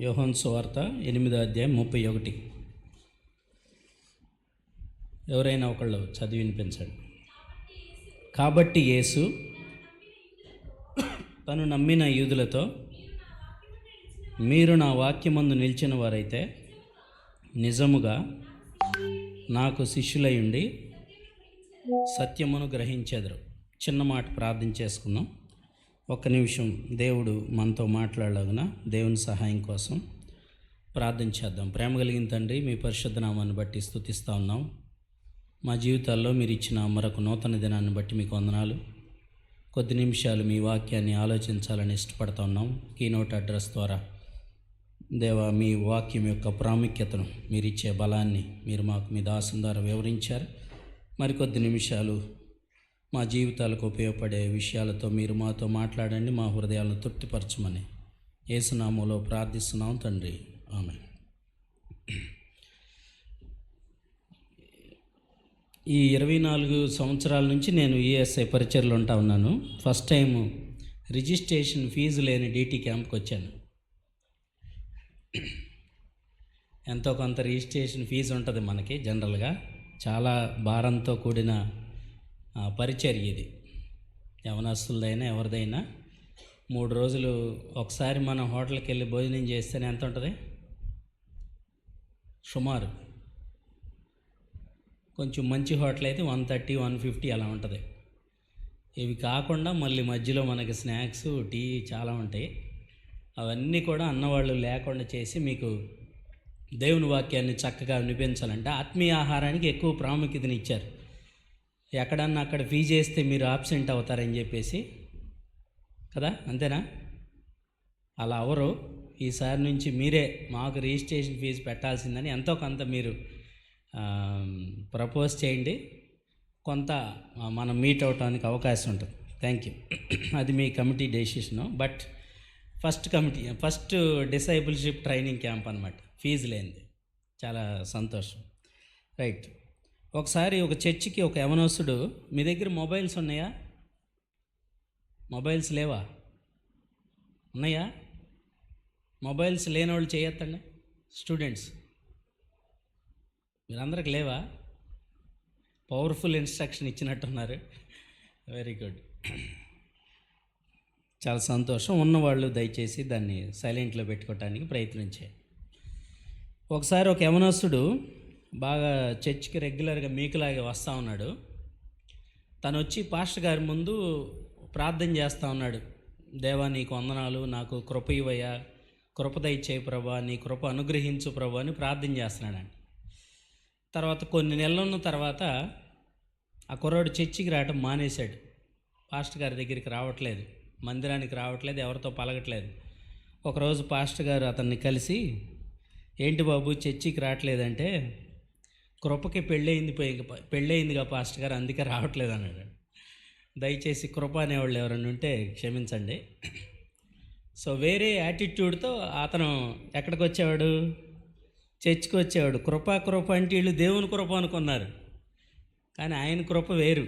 యోహాను సువార్త 8:31. ఎవరైనా ఒకళ్ళు చదివి వినిపించండి. కాబట్టి యేసు తను నమ్మిన యూదులతో, మీరు నా వాక్యమందు నిలిచిన వారైతే నిజముగా నాకు శిష్యులై ఉండి సత్యమును గ్రహించెదరు. చిన్న మాట ప్రార్థన చేసుకుందాం. ఒక్క నిమిషం దేవుడు మనతో మాట్లాడలాగున దేవుని సహాయం కోసం ప్రార్థన చేద్దాం. ప్రేమ కలిగిన తండ్రి, మీ పరిశుద్ధ నామాన్ని బట్టి స్తుతిస్తూ ఉన్నాం. మా జీవితాల్లో మీరు ఇచ్చిన మరొక నూతన దినాన్ని బట్టి మీకు వందనాలు. కొద్ది నిమిషాలు మీ వాక్యాన్ని ఆలోచించాలని ఇష్టపడుతూ ఉన్నాం. కీనోట్ అడ్రస్ ద్వారా దేవా, మీ వాక్యం యొక్క ప్రాముఖ్యతను, మీరు ఇచ్చే బలాన్ని మీరు మాకు మీ దాసుని ద్వారా వివరించారు. మరికొద్ది నిమిషాలు మా జీవితాలకు ఉపయోగపడే విషయాలతో మీరు మాతో మాట్లాడండి. మా హృదయాలను తృప్తిపరచమని యేసునామములో ప్రార్థిస్తున్నాం తండ్రి, ఆమేన్. ఈ 24 సంవత్సరాల నుంచి నేను ఈఎస్ఐ పరిచర్లో ఉంటా ఉన్నాను. ఫస్ట్ టైం రిజిస్ట్రేషన్ ఫీజు లేని డీటీ క్యాంప్కి వచ్చాను. ఎంతో కొంత రిజిస్ట్రేషన్ ఫీజు ఉంటుంది మనకి జనరల్గా. చాలా భారంతో కూడిన పరిచర్య ఇది. యవనస్తులదైనా ఎవరిదైనా 3 రోజులు ఒకసారి మనం హోటల్కి వెళ్ళి భోజనం చేస్తేనే ఎంత ఉంటుంది? సుమారు కొంచెం మంచి హోటల్ అయితే 130, 150 అలా ఉంటుంది. ఇవి కాకుండా మళ్ళీ మధ్యలో మనకి స్నాక్స్, టీ చాలా ఉంటాయి. అవన్నీ కూడా అన్నవాళ్ళు లేకుండా చేసి మీకు దేవుని వాక్యాన్ని చక్కగా వినిపించాలంటే ఆత్మీయ ఆహారానికి ఎక్కువ ప్రాముఖ్యతనిచ్చారు. ఎక్కడన్నా అక్కడ ఫీజు వేస్తే మీరు ఆబ్సెంట్ అవుతారని చెప్పేసి కదా, అంతేనా? అలా అవరు. ఈసారి నుంచి మీరే మాకు రిజిస్ట్రేషన్ ఫీజు పెట్టాల్సిందని ఎంతో కొంత మీరు ప్రపోజ్ చేయండి. కొంత మనం మీట్ అవడానికి అవకాశం ఉంటుంది. Thank you. అది మీ committee decision. But first discipleship training camp అనమాట, ఫీజు లేనిది. చాలా సంతోషం. రైట్. ఒకసారి ఒక చర్చికి ఒక యవనస్తుడు, మీ దగ్గర మొబైల్స్ ఉన్నాయా? మొబైల్స్ లేవా? ఉన్నాయా? మొబైల్స్ లేని వాళ్ళు చేయొద్దండి. స్టూడెంట్స్ మీరందరికి లేవా? పవర్ఫుల్ ఇన్స్ట్రక్షన్ ఇచ్చినట్టున్నారు. Very good. చాలా సంతోషం. ఉన్నవాళ్ళు దయచేసి దాన్ని సైలెంట్లో పెట్టుకోవటానికి ప్రయత్నించే. ఒకసారి ఒక యవనస్తుడు బాగా చర్చికి రెగ్యులర్గా మీకులాగే వస్తూ ఉన్నాడు. తను వచ్చి పాస్టర్ గారి ముందు ప్రార్థన చేస్తూ ఉన్నాడు. దేవా, నీకు వందనాలు, నాకు కృప ఇవ్వయ్యా, కృప దయచేయి ప్రభా, నీ కృప అనుగ్రహించు ప్రభా అని ప్రార్థన చేస్తున్నాడండి. తర్వాత కొన్ని నెలలు ఉన్న తర్వాత ఆ కుర్రాడు చర్చికి రావటం మానేశాడు. పాస్టర్ గారి దగ్గరికి రావట్లేదు, మందిరానికి రావట్లేదు, ఎవరితో పలకట్లేదు. ఒకరోజు పాస్టర్ గారు అతన్ని కలిసి, ఏంటి బాబు చర్చికి రావట్లేదంటే, కృపకి పెళ్ళయిందిగా పాస్టర్ గారు, అందుకే రావట్లేదు అన్నాడు. దయచేసి కృప అనేవాళ్ళు ఎవరైనా ఉంటే క్షమించండి. సో వేరే యాటిట్యూడ్తో అతను ఎక్కడికి వచ్చేవాడు? చర్చికి వచ్చేవాడు. కృప అంటే వీళ్ళు దేవుని కృప అనుకున్నారు. కానీ ఆయన కృప వేరు,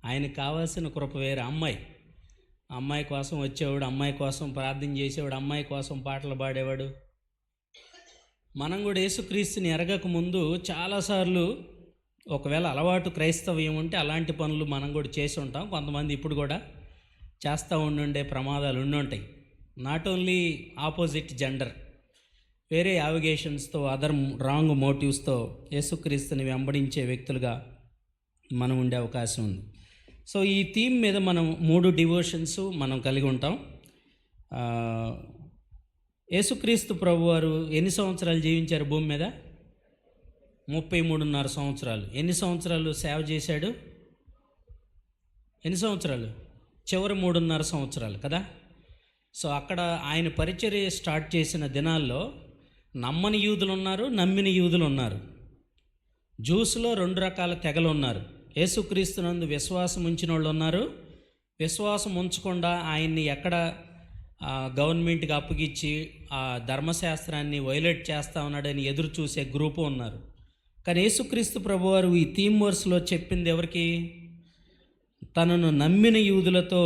ఆయనకు కావాల్సిన కృప వేరు. అమ్మాయి కోసం వచ్చేవాడు, అమ్మాయి కోసం ప్రార్థన చేసేవాడు, అమ్మాయి కోసం పాటలు పాడేవాడు. మనం కూడా యేసుక్రీస్తుని ఎరగక ముందు చాలాసార్లు ఒకవేళ అలవాటు క్రైస్తవ్యం ఉంటే అలాంటి పనులు మనం కూడా చేసి ఉంటాం. కొంతమంది ఇప్పుడు కూడా చేస్తూ ఉండే ప్రమాదాలు ఉంటాయి. నాట్ ఓన్లీ ఆపోజిట్ జెండర్, వేరే యావిగేషన్స్తో, అదర్ రాంగ్ మోటివ్స్తో యేసుక్రీస్తుని వెంబడించే వ్యక్తులుగా మనం ఉండే అవకాశం ఉంది. సో ఈ థీమ్ మీద మనం 3 డివోషన్స్ మనం కలిగి ఉంటాం. యేసుక్రీస్తు ప్రభువారు ఎన్ని సంవత్సరాలు జీవించారు భూమి మీద? 33.5 సంవత్సరాలు. ఎన్ని సంవత్సరాలు సేవ చేశాడు? ఎన్ని సంవత్సరాలు? చివరి 3.5 సంవత్సరాలు కదా. సో అక్కడ ఆయన పరిచర్య స్టార్ట్ చేసిన దినాల్లో నమ్మని యూదులు ఉన్నారు, నమ్మిన యూదులు ఉన్నారు. జూస్లో 2 రకాల తెగలు ఉన్నారు. యేసుక్రీస్తునందు విశ్వాసం ఉంచిన వాళ్ళు ఉన్నారు, విశ్వాసం ఉంచకుండా ఆయన్ని ఎక్కడ గవర్నమెంట్కి అప్పగిచ్చి ఆ ధర్మశాస్త్రాన్ని వైలేట్ చేస్తూ ఉన్నాడని ఎదురు చూసే గ్రూపు ఉన్నారు. కానీ యేసుక్రీస్తు ప్రభువారు ఈ థీమ్ వర్స్లో చెప్పింది ఎవరికి? తనను నమ్మిన యూదులతో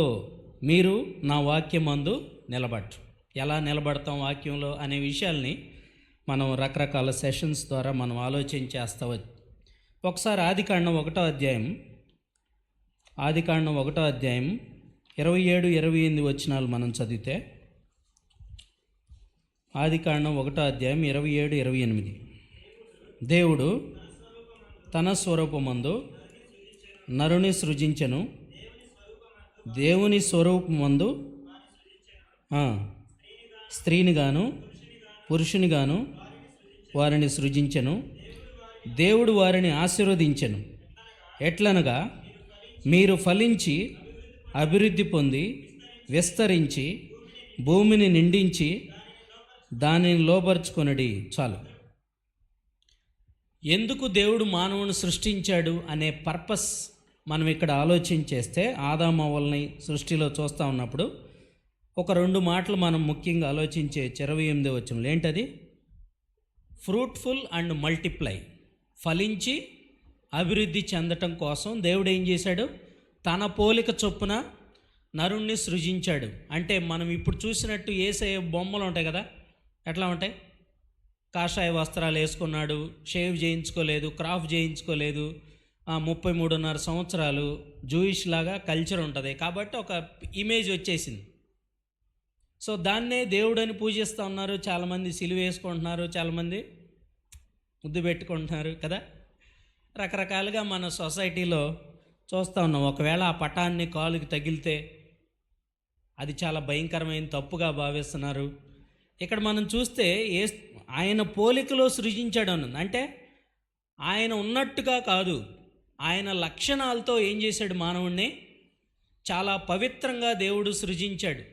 మీరు నా వాక్యమందు నిలబట్టు. ఎలా నిలబడతాం వాక్యంలో అనే విషయాల్ని మనం రకరకాల సెషన్స్ ద్వారా మనం ఆలోచన చేస్తావచ్చు. ఒకసారి ఆదికాండం 1వ అధ్యాయం 27-28 వచనాలు మనం చదివితే, ఆదికాండం 1వ అధ్యాయం 27-28. దేవుడు తన స్వరూపమందు నరుని సృజించెను, దేవుని స్వరూపమందు స్త్రీని గాను పురుషుని గాను వారిని సృజించెను. దేవుడు వారిని ఆశీర్వదించెను, ఎట్లనగా మీరు ఫలించి అభివృద్ధి పొంది విస్తరించి భూమిని నిండించి దానిని లోపరుచుకొనుడి. చాలు. ఎందుకు దేవుడు మానవుని సృష్టించాడు అనే పర్పస్ మనం ఇక్కడ ఆలోచన చేస్తే, ఆదాము అవ్వల్ని సృష్టిలో చూస్తూ ఉన్నప్పుడు ఒక 2 మాటలు మనం ముఖ్యంగా ఆలోచించే 28వ వచనంలో ఏంటది? Fruitful and multiply. ఫలించి అభివృద్ధి చెందటం కోసం దేవుడు ఏం చేశాడు? తన పోలిక చొప్పున నరుణ్ణి సృజించాడు. అంటే మనం ఇప్పుడు చూసినట్టు యేసయ్య బొమ్మలు ఉంటాయి కదా, ఎట్లా ఉంటాయి? కాషాయ వస్త్రాలు వేసుకున్నాడు, షేవ్ చేయించుకోలేదు, క్రాఫ్ చేయించుకోలేదు, 33.5 సంవత్సరాలు, జూయిష్ లాగా కల్చర్ ఉంటుంది కాబట్టి ఒక ఇమేజ్ వచ్చేసింది. సో దాన్నే దేవుడని పూజిస్తూ ఉన్నారు. చాలామంది సిలువ వేసుకుంటున్నారు, చాలామంది ముద్దు పెట్టుకుంటున్నారు కదా. రకరకాలుగా మన సొసైటీలో చూస్తూ ఉన్నాం. ఒకవేళ ఆ పటాన్ని కాలుకి తగిలితే అది చాలా భయంకరమైన తప్పుగా భావిస్తున్నారు. ఇక్కడ మనం చూస్తే ఆయన పోలికలో సృజించాడు అన్నది. అంటే ఆయన ఉన్నట్టుగా కాదు, ఆయన లక్షణాలతో ఏం చేశాడు? మానవుణ్ణి చాలా పవిత్రంగా దేవుడు సృజించాడు,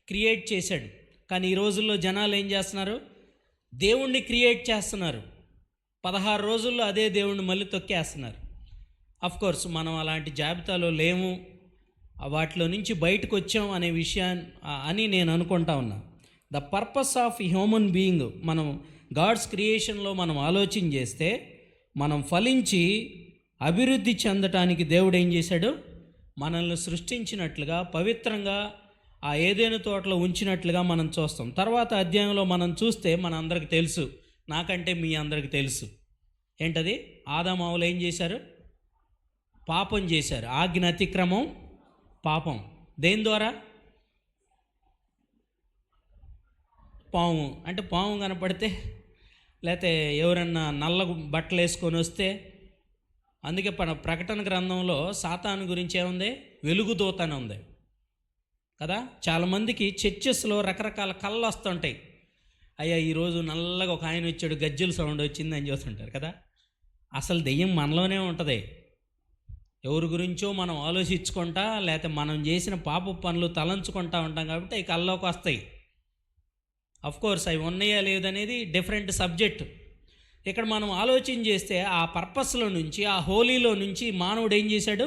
క్రియేట్ చేశాడు. కానీ ఈ రోజుల్లో జనాలు ఏం చేస్తున్నారు? దేవుణ్ణి క్రియేట్ చేస్తున్నారు, 16 రోజుల్లో అదే దేవుణ్ణి మళ్ళీ తొక్కేస్తున్నారు. కోర్స్ మనం అలాంటి జాబితాలో లేము, వాటిలో నుంచి బయటకు వచ్చాం అనే విషయాన్ని అని నేను అనుకుంటా ఉన్నా. The purpose of human being, మనం గాడ్స్ క్రియేషన్లో మనం ఆలోచన చేస్తే, మనం ఫలించి అభివృద్ధి చెందటానికి దేవుడు ఏం చేశాడు? మనల్ని సృష్టించినట్లుగా పవిత్రంగా ఆ ఏదైనా తోటలో ఉంచినట్లుగా మనం చూస్తాం. తర్వాత అధ్యాయంలో మనం చూస్తే మన అందరికి తెలుసు, నాకంటే మీ అందరికి తెలుసు ఏంటది? ఆదాము హవ్వలు ఏం చేశారు? పాపం చేశారు. ఆజ్ఞ అతిక్రమం పాపం. దేని ద్వారా? పాము. అంటే పాము కనపడితే, లేకపోతే ఎవరన్నా నల్ల బట్టలు వేసుకొని వస్తే, అందుకే ప్రకటన గ్రంథంలో సాతాను గురించి ఏముంది? వెలుగుదూత అని ఉంది కదా. చాలామందికి చర్చెస్లో రకరకాల కళ్ళు వస్తుంటాయి. అయ్యా ఈరోజు నల్లగా ఒక ఆయన వచ్చాడు, గజ్జల సౌండ్ వచ్చింది అని చూస్తుంటారు కదా. అసలు దెయ్యం మనలోనే ఉంటుంది. ఎవరి గురించో మనం ఆలోచించుకుంటా, లేకపోతే మనం చేసిన పాప పనులు తలంచుకుంటా ఉంటాం కాబట్టి అవి కల్లోకి వస్తాయి. కోర్స్ అవి ఉన్నాయా లేదనేది డిఫరెంట్ సబ్జెక్ట్. ఇక్కడ మనం ఆలోచన చేస్తే ఆ పర్పస్లో నుంచి, ఆ హోలీలో నుంచి మానవుడు ఏం చేశాడు?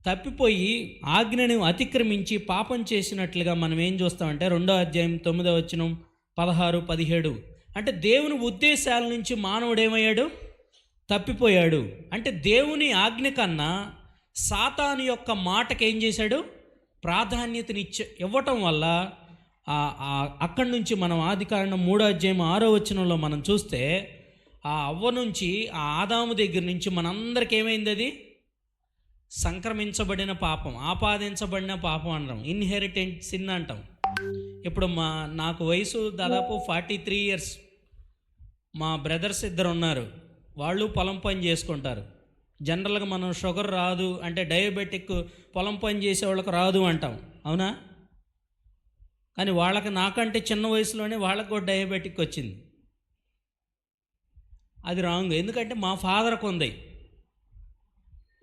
తప్పిపోయి ఆజ్ఞను అతిక్రమించి పాపం చేసినట్లుగా మనం ఏం చూస్తామంటే 2వ అధ్యాయం 9వ వచనం, 16, 17. అంటే దేవుని ఉద్దేశాల నుంచి మానవుడు ఏమయ్యాడు? తప్పిపోయాడు. అంటే దేవుని ఆజ్ఞ కన్నా సాతాను యొక్క మాటకి ఏం చేశాడు? ప్రాధాన్యతని ఇవ్వటం వల్ల అక్కడి నుంచి మనం ఆదికాండం 3వ అధ్యాయం 6వ వచనంలో మనం చూస్తే, ఆ అవ్వ నుంచి, ఆ ఆదాము దగ్గర నుంచి మనందరికి ఏమైంది? అది సంక్రమించబడిన పాపం, ఆపాదించబడిన పాపం అంటాం, ఇన్హెరిటెంట్ సిన్ అంటాం. ఇప్పుడు నాకు వయసు దాదాపు 43 years. మా బ్రదర్స్ 2 ఉన్నారు, వాళ్ళు పొలం పని చేసుకుంటారు. జనరల్గా మనం షుగర్ రాదు అంటే డయాబెటిక్ పొలం పని చేసే వాళ్ళకి రాదు అంటాం, అవునా? కానీ వాళ్ళకి నాకంటే చిన్న వయసులోనే వాళ్ళకు కూడా డయాబెటిక్ వచ్చింది. అది రాంగ్. ఎందుకంటే మా ఫాదర్కి ఉంది,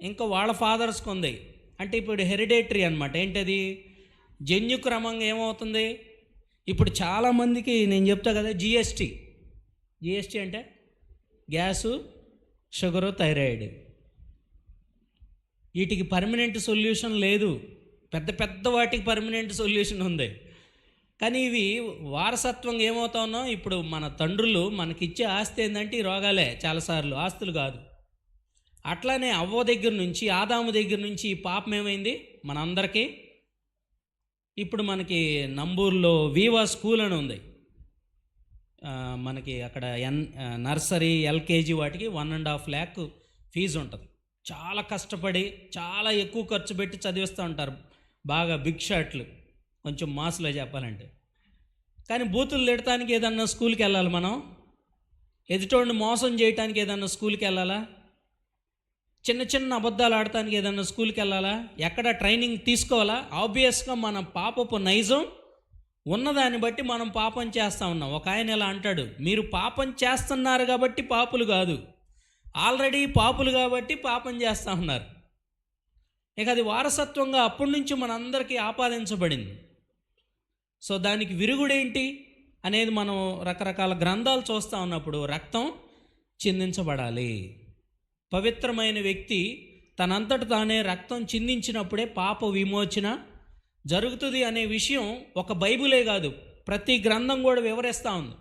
ఇంకా వాళ్ళ ఫాదర్స్కి ఉంది. అంటే ఇప్పుడు హెరిడేటరీ అనమాట. ఏంటది? జన్యుక్రమంగా ఏమవుతుంది? ఇప్పుడు చాలామందికి నేను చెప్తా కదా, జిఎస్టీ అంటే గ్యాసు, షుగరు, థైరాయిడ్. వీటికి పర్మనెంట్ సొల్యూషన్ లేదు. పెద్ద పెద్ద వాటికి పర్మనెంట్ సొల్యూషన్ ఉంది. కానీ ఇవి వారసత్వంగా ఏమవుతా ఉన్నాం? ఇప్పుడు మన తండ్రులు మనకిచ్చే ఆస్తి ఏంటంటే ఈ రోగాలే, చాలాసార్లు ఆస్తులు కాదు. అట్లానే అవ్వ దగ్గర నుంచి, ఆదాము దగ్గర నుంచి ఈ పాపం ఏమైంది? మనందరికీ ఇప్పుడు మనకి నంబూరులో వీవా స్కూల్ అని ఉంది. మనకి అక్కడ నర్సరీ ఎల్కేజీ వాటికి 1.5 lakh ఫీజు ఉంటుంది. చాలా కష్టపడి చాలా ఎక్కువ ఖర్చు పెట్టి చదివిస్తూ ఉంటారు, బాగా బిగ్ షాట్లు, కొంచెం మాస్లో చెప్పాలంటే. కానీ బూతులు తిడటానికి ఏదన్నా స్కూల్కి వెళ్ళాలి మనం? ఎదుటోడిని మోసం చేయడానికి ఏదన్నా స్కూల్కి వెళ్ళాలా? చిన్న చిన్న అబద్ధాలు ఆడటానికి ఏదన్నా స్కూల్కి వెళ్ళాలా? ఎక్కడ ట్రైనింగ్ తీసుకోవాలా? ఆబ్వియస్గా మన పాపపు నైజం ఉన్నదాన్ని బట్టి మనం పాపం చేస్తూ ఉన్నాం. ఒక ఆయన ఇలా అంటాడు, మీరు పాపం చేస్తున్నారు కాబట్టి పాపులు కాదు, ఆల్రెడీ పాపులు కాబట్టి పాపం చేస్తూ ఉన్నారు. ఇక అది వారసత్వంగా అప్పటి నుంచి మనందరికీ ఆపాదించబడింది. సో దానికి విరుగుడేంటి అనేది మనం రకరకాల గ్రంథాలు చూస్తూ ఉన్నప్పుడు రక్తం చిందించబడాలి. పవిత్రమైన వ్యక్తి తనంతట తానే రక్తం చిందించినప్పుడే పాప విమోచన జరుగుతుంది అనే విషయం ఒక బైబిలే కాదు, ప్రతి గ్రంథం కూడా వివరిస్తూ ఉంది.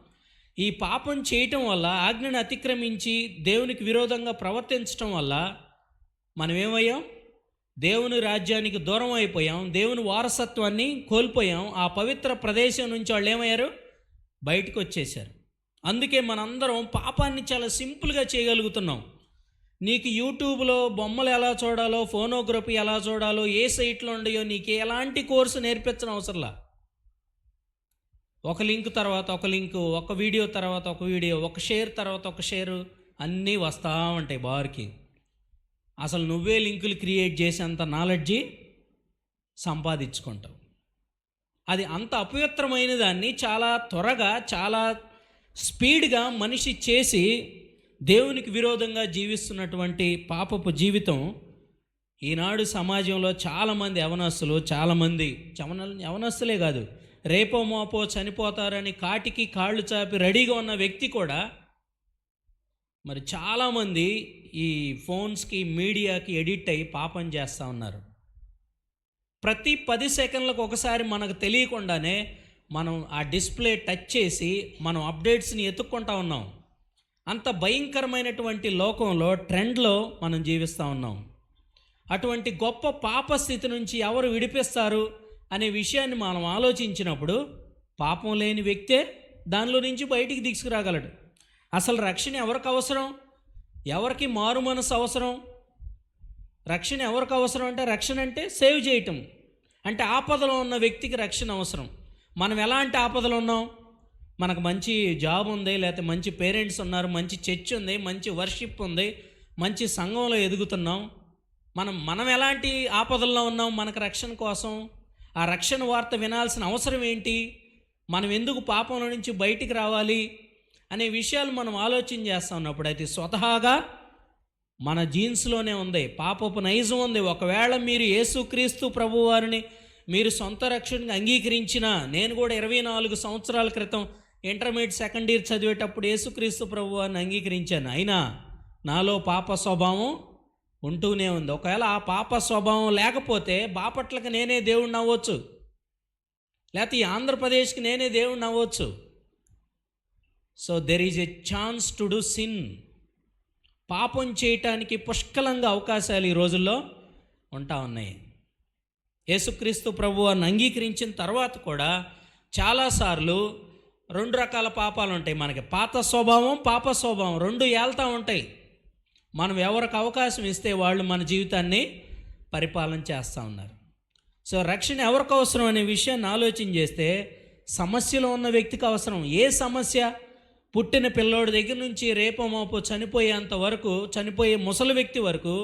ఈ పాపం చేయటం వల్ల, ఆజ్ఞను అతిక్రమించి దేవునికి విరోధంగా ప్రవర్తించటం వల్ల మనం ఏమయ్యాం? దేవుని రాజ్యానికి దూరం అయిపోయాం, దేవుని వారసత్వాన్ని కోల్పోయాం. ఆ పవిత్ర ప్రదేశం నుంచి వాళ్ళు ఏమయ్యారు? బయటకు వచ్చేసారు. అందుకే మనందరం పాపాన్ని చాలా సింపుల్గా చేయగలుగుతున్నాం. నీకు యూట్యూబ్లో బొమ్మలు ఎలా చూడాలో, ఫోనోగ్రఫీ ఎలా చూడాలో, ఏ సైట్లో ఉండయో నీకు ఎలాంటి కోర్సు నేర్పించడం అవసరంలా. ఒక లింక్ తర్వాత ఒక లింకు, ఒక వీడియో తర్వాత ఒక వీడియో, ఒక షేర్ తర్వాత ఒక షేరు, అన్నీ వస్తూ ఉంటాయి బార్కి. అసలు నువ్వే లింకులు క్రియేట్ చేసేంత నాలెడ్జి సంపాదించుకుంటావు. అది అంత అపవిత్రమైన దాన్ని చాలా త్వరగా, చాలా స్పీడ్గా మనిషి చేసి దేవునికి విరోధంగా జీవిస్తున్నటువంటి పాపపు జీవితం ఈనాడు సమాజంలో చాలామంది యవనస్తులు, చాలామంది యవనస్తులే కాదు, రేపో మోపో చనిపోతారని కాటికి కాళ్ళు చాపి రెడీగా ఉన్న వ్యక్తి కూడా మరి చాలామంది ఈ ఫోన్స్కి, మీడియాకి ఎడిక్ట్ అయ్యి పాపం చేస్తూ ఉన్నారు. ప్రతి 10 సెకండ్లకు ఒకసారి మనకు తెలియకుండానే మనం ఆ డిస్ప్లే టచ్ చేసి మనం అప్డేట్స్ని ఎత్తుక్కుంటా ఉన్నాం. అంత భయంకరమైనటువంటి లోకంలో, ట్రెండ్లో మనం జీవిస్తూ ఉన్నాం. అటువంటి గొప్ప పాప స్థితి నుంచి ఎవరు విడిపిస్తారు అనే విషయాన్ని మనం ఆలోచించినప్పుడు పాపం లేని వ్యక్తే దానిలో నుంచి బయటికి తీసుకురాగలడు. అసలు రక్షణ ఎవరికి అవసరం? ఎవరికి మారు మనసు అవసరం? రక్షణ ఎవరికి అవసరం అంటే, రక్షణ అంటే సేవ్ చేయటం. అంటే ఆపదలో ఉన్న వ్యక్తికి రక్షణ అవసరం. మనం ఎలాంటి ఆపదలో ఉన్నాం? మనకు మంచి జాబ్ ఉంది, లేకపోతే మంచి పేరెంట్స్ ఉన్నారు, మంచి చర్చ్ ఉంది, మంచి వర్షిప్ ఉంది, మంచి సంఘంలో ఎదుగుతున్నాం. మనం ఎలాంటి ఆపదల్లో ఉన్నాం? మనకు రక్షణ కోసం ఆ రక్షణ వార్త వినాల్సిన అవసరం ఏంటి? మనం ఎందుకు పాపంలో నుంచి బయటికి రావాలి అనే విషయాలు మనం ఆలోచన చేస్తూ ఉన్నప్పుడు అయితే స్వతహాగా మన జీన్స్లోనే ఉంది, పాపపు నైజం ఉంది. ఒకవేళ మీరు యేసుక్రీస్తు ప్రభువారిని మీరు సొంత రక్షణగా అంగీకరించినా, నేను కూడా 24 సంవత్సరాల క్రితం ఇంటర్మీడియట్ సెకండ్ ఇయర్ చదివేటప్పుడు యేసుక్రీస్తు ప్రభువారిని అంగీకరించాను, అయినా నాలో పాప స్వభావం ఉంటూనే ఉంది. ఒకవేళ ఆ పాప స్వభావం లేకపోతే బాపట్లకు నేనే దేవుడిని అవ్వచ్చు, లేకపోతే ఈ ఆంధ్రప్రదేశ్కి నేనే దేవుడిని అవ్వచ్చు. So there is a chance to do sin. పాపం చేయటానికి పుష్కలంగా అవకాశాలు ఈ రోజుల్లో ఉంటా ఉన్నాయి. యేసుక్రీస్తు ప్రభువారిని అంగీకరించిన తర్వాత కూడా చాలాసార్లు 2 రకాల పాపాలు ఉంటాయి మనకి. పాత స్వభావం, పాప స్వభావం 2 ఏళ్తూ ఉంటాయి. మనం ఎవరికి అవకాశం ఇస్తే వాళ్ళు మన జీవితాన్ని పరిపాలన చేస్తూ ఉన్నారు. సో రక్షణ ఎవరికి అవసరం అనే విషయాన్ని ఆలోచన చేస్తే సమస్యలో ఉన్న వ్యక్తికి అవసరం. ఏ సమస్య? పుట్టిన పిల్లోడి దగ్గర నుంచి రేపో మోపో చనిపోయేంత వరకు, చనిపోయే ముసలి వ్యక్తి వరకు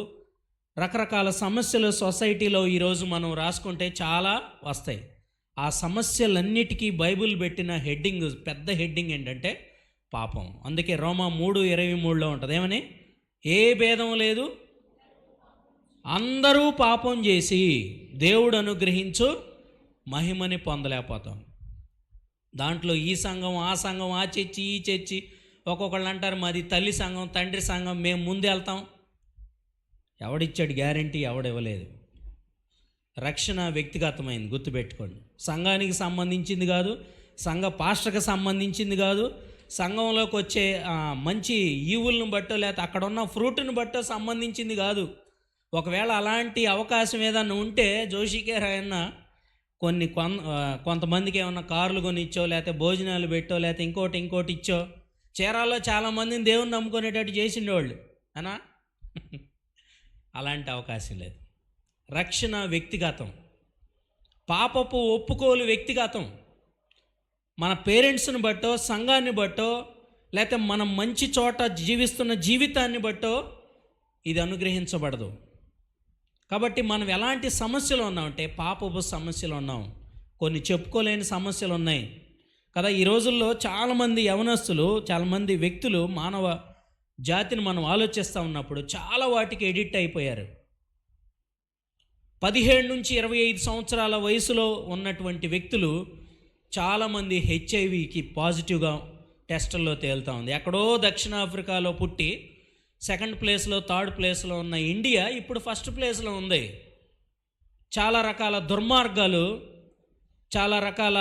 రకరకాల సమస్యలు సొసైటీలో ఈరోజు మనం రాసుకుంటే చాలా వస్తాయి. ఆ సమస్యలన్నిటికీ బైబిల్ పెట్టిన హెడ్డింగ్, పెద్ద హెడ్డింగ్ ఏంటంటే పాపం. అందుకే రోమా 3:23లో ఉంటుంది, ఏమని? ఏ భేదం లేదు, అందరూ పాపం చేసి దేవుడు అనుగ్రహించు మహిమని పొందలేకపోతాం. దాంట్లో ఈ సంఘం, ఆ సంఘం, ఆ చర్చి, ఈ చర్చి, ఒక్కొక్కళ్ళు అంటారు మాది తల్లి సంఘం, తండ్రి సంఘం, మేము ముందు వెళ్తాం. ఎవడిచ్చాడు గ్యారంటీ? ఎవడివ్వలేదు. రక్షణ వ్యక్తిగతమైంది, గుర్తుపెట్టుకోండి. సంఘానికి సంబంధించింది కాదు, సంఘ పాస్టర్కి సంబంధించింది కాదు, సంఘంలోకి వచ్చే మంచి ఈవులను బట్టో లేకపోతే అక్కడ ఉన్న ఫ్రూట్ని బట్టో సంబంధించింది కాదు. ఒకవేళ అలాంటి అవకాశం ఏదన్నా ఉంటే జోషికే రాయన్న కొంతమందికి ఏమన్నా కార్లు కొని ఇచ్చో, లేకపోతే భోజనాలు పెట్టో, లేకపోతే ఇంకోటి ఇచ్చో, చీరాల్లో చాలామందిని దేవుని నమ్ముకునేటట్టు చేసిండేవాళ్ళు అనా. అలాంటి అవకాశం లేదు. రక్షణ వ్యక్తిగతం, పాపపు ఒప్పుకోలు వ్యక్తిగతం. మన పేరెంట్స్ని బట్టో, సంఘాన్ని బట్టో, లేకపోతే మనం మంచి చోట జీవిస్తున్న జీవితాన్ని బట్టో ఇది అనుగ్రహించబడదు. కాబట్టి మనం ఎలాంటి సమస్యలు ఉన్నామంటే పాపపు సమస్యలు ఉన్నాం, కొన్ని చెప్పుకోలేని సమస్యలు ఉన్నాయి కదా. ఈ రోజుల్లో చాలామంది యవనస్తులు, చాలామంది వ్యక్తులు, మానవ జాతిని మనం ఆలోచిస్తూ ఉన్నప్పుడు చాలా వాటికి ఎడిక్ట్ అయిపోయారు. 17 నుంచి 25 సంవత్సరాల వయసులో ఉన్నటువంటి వ్యక్తులు చాలామంది హెచ్ఐవికి పాజిటివ్గా టెస్టుల్లో తేలుతూ ఉంది. ఎక్కడో దక్షిణాఫ్రికాలో పుట్టి 2nd ప్లేస్లో 3rd ప్లేస్లో ఉన్న ఇండియా ఇప్పుడు 1st ప్లేస్లో ఉంది. చాలా రకాల దుర్మార్గాలు, చాలా రకాల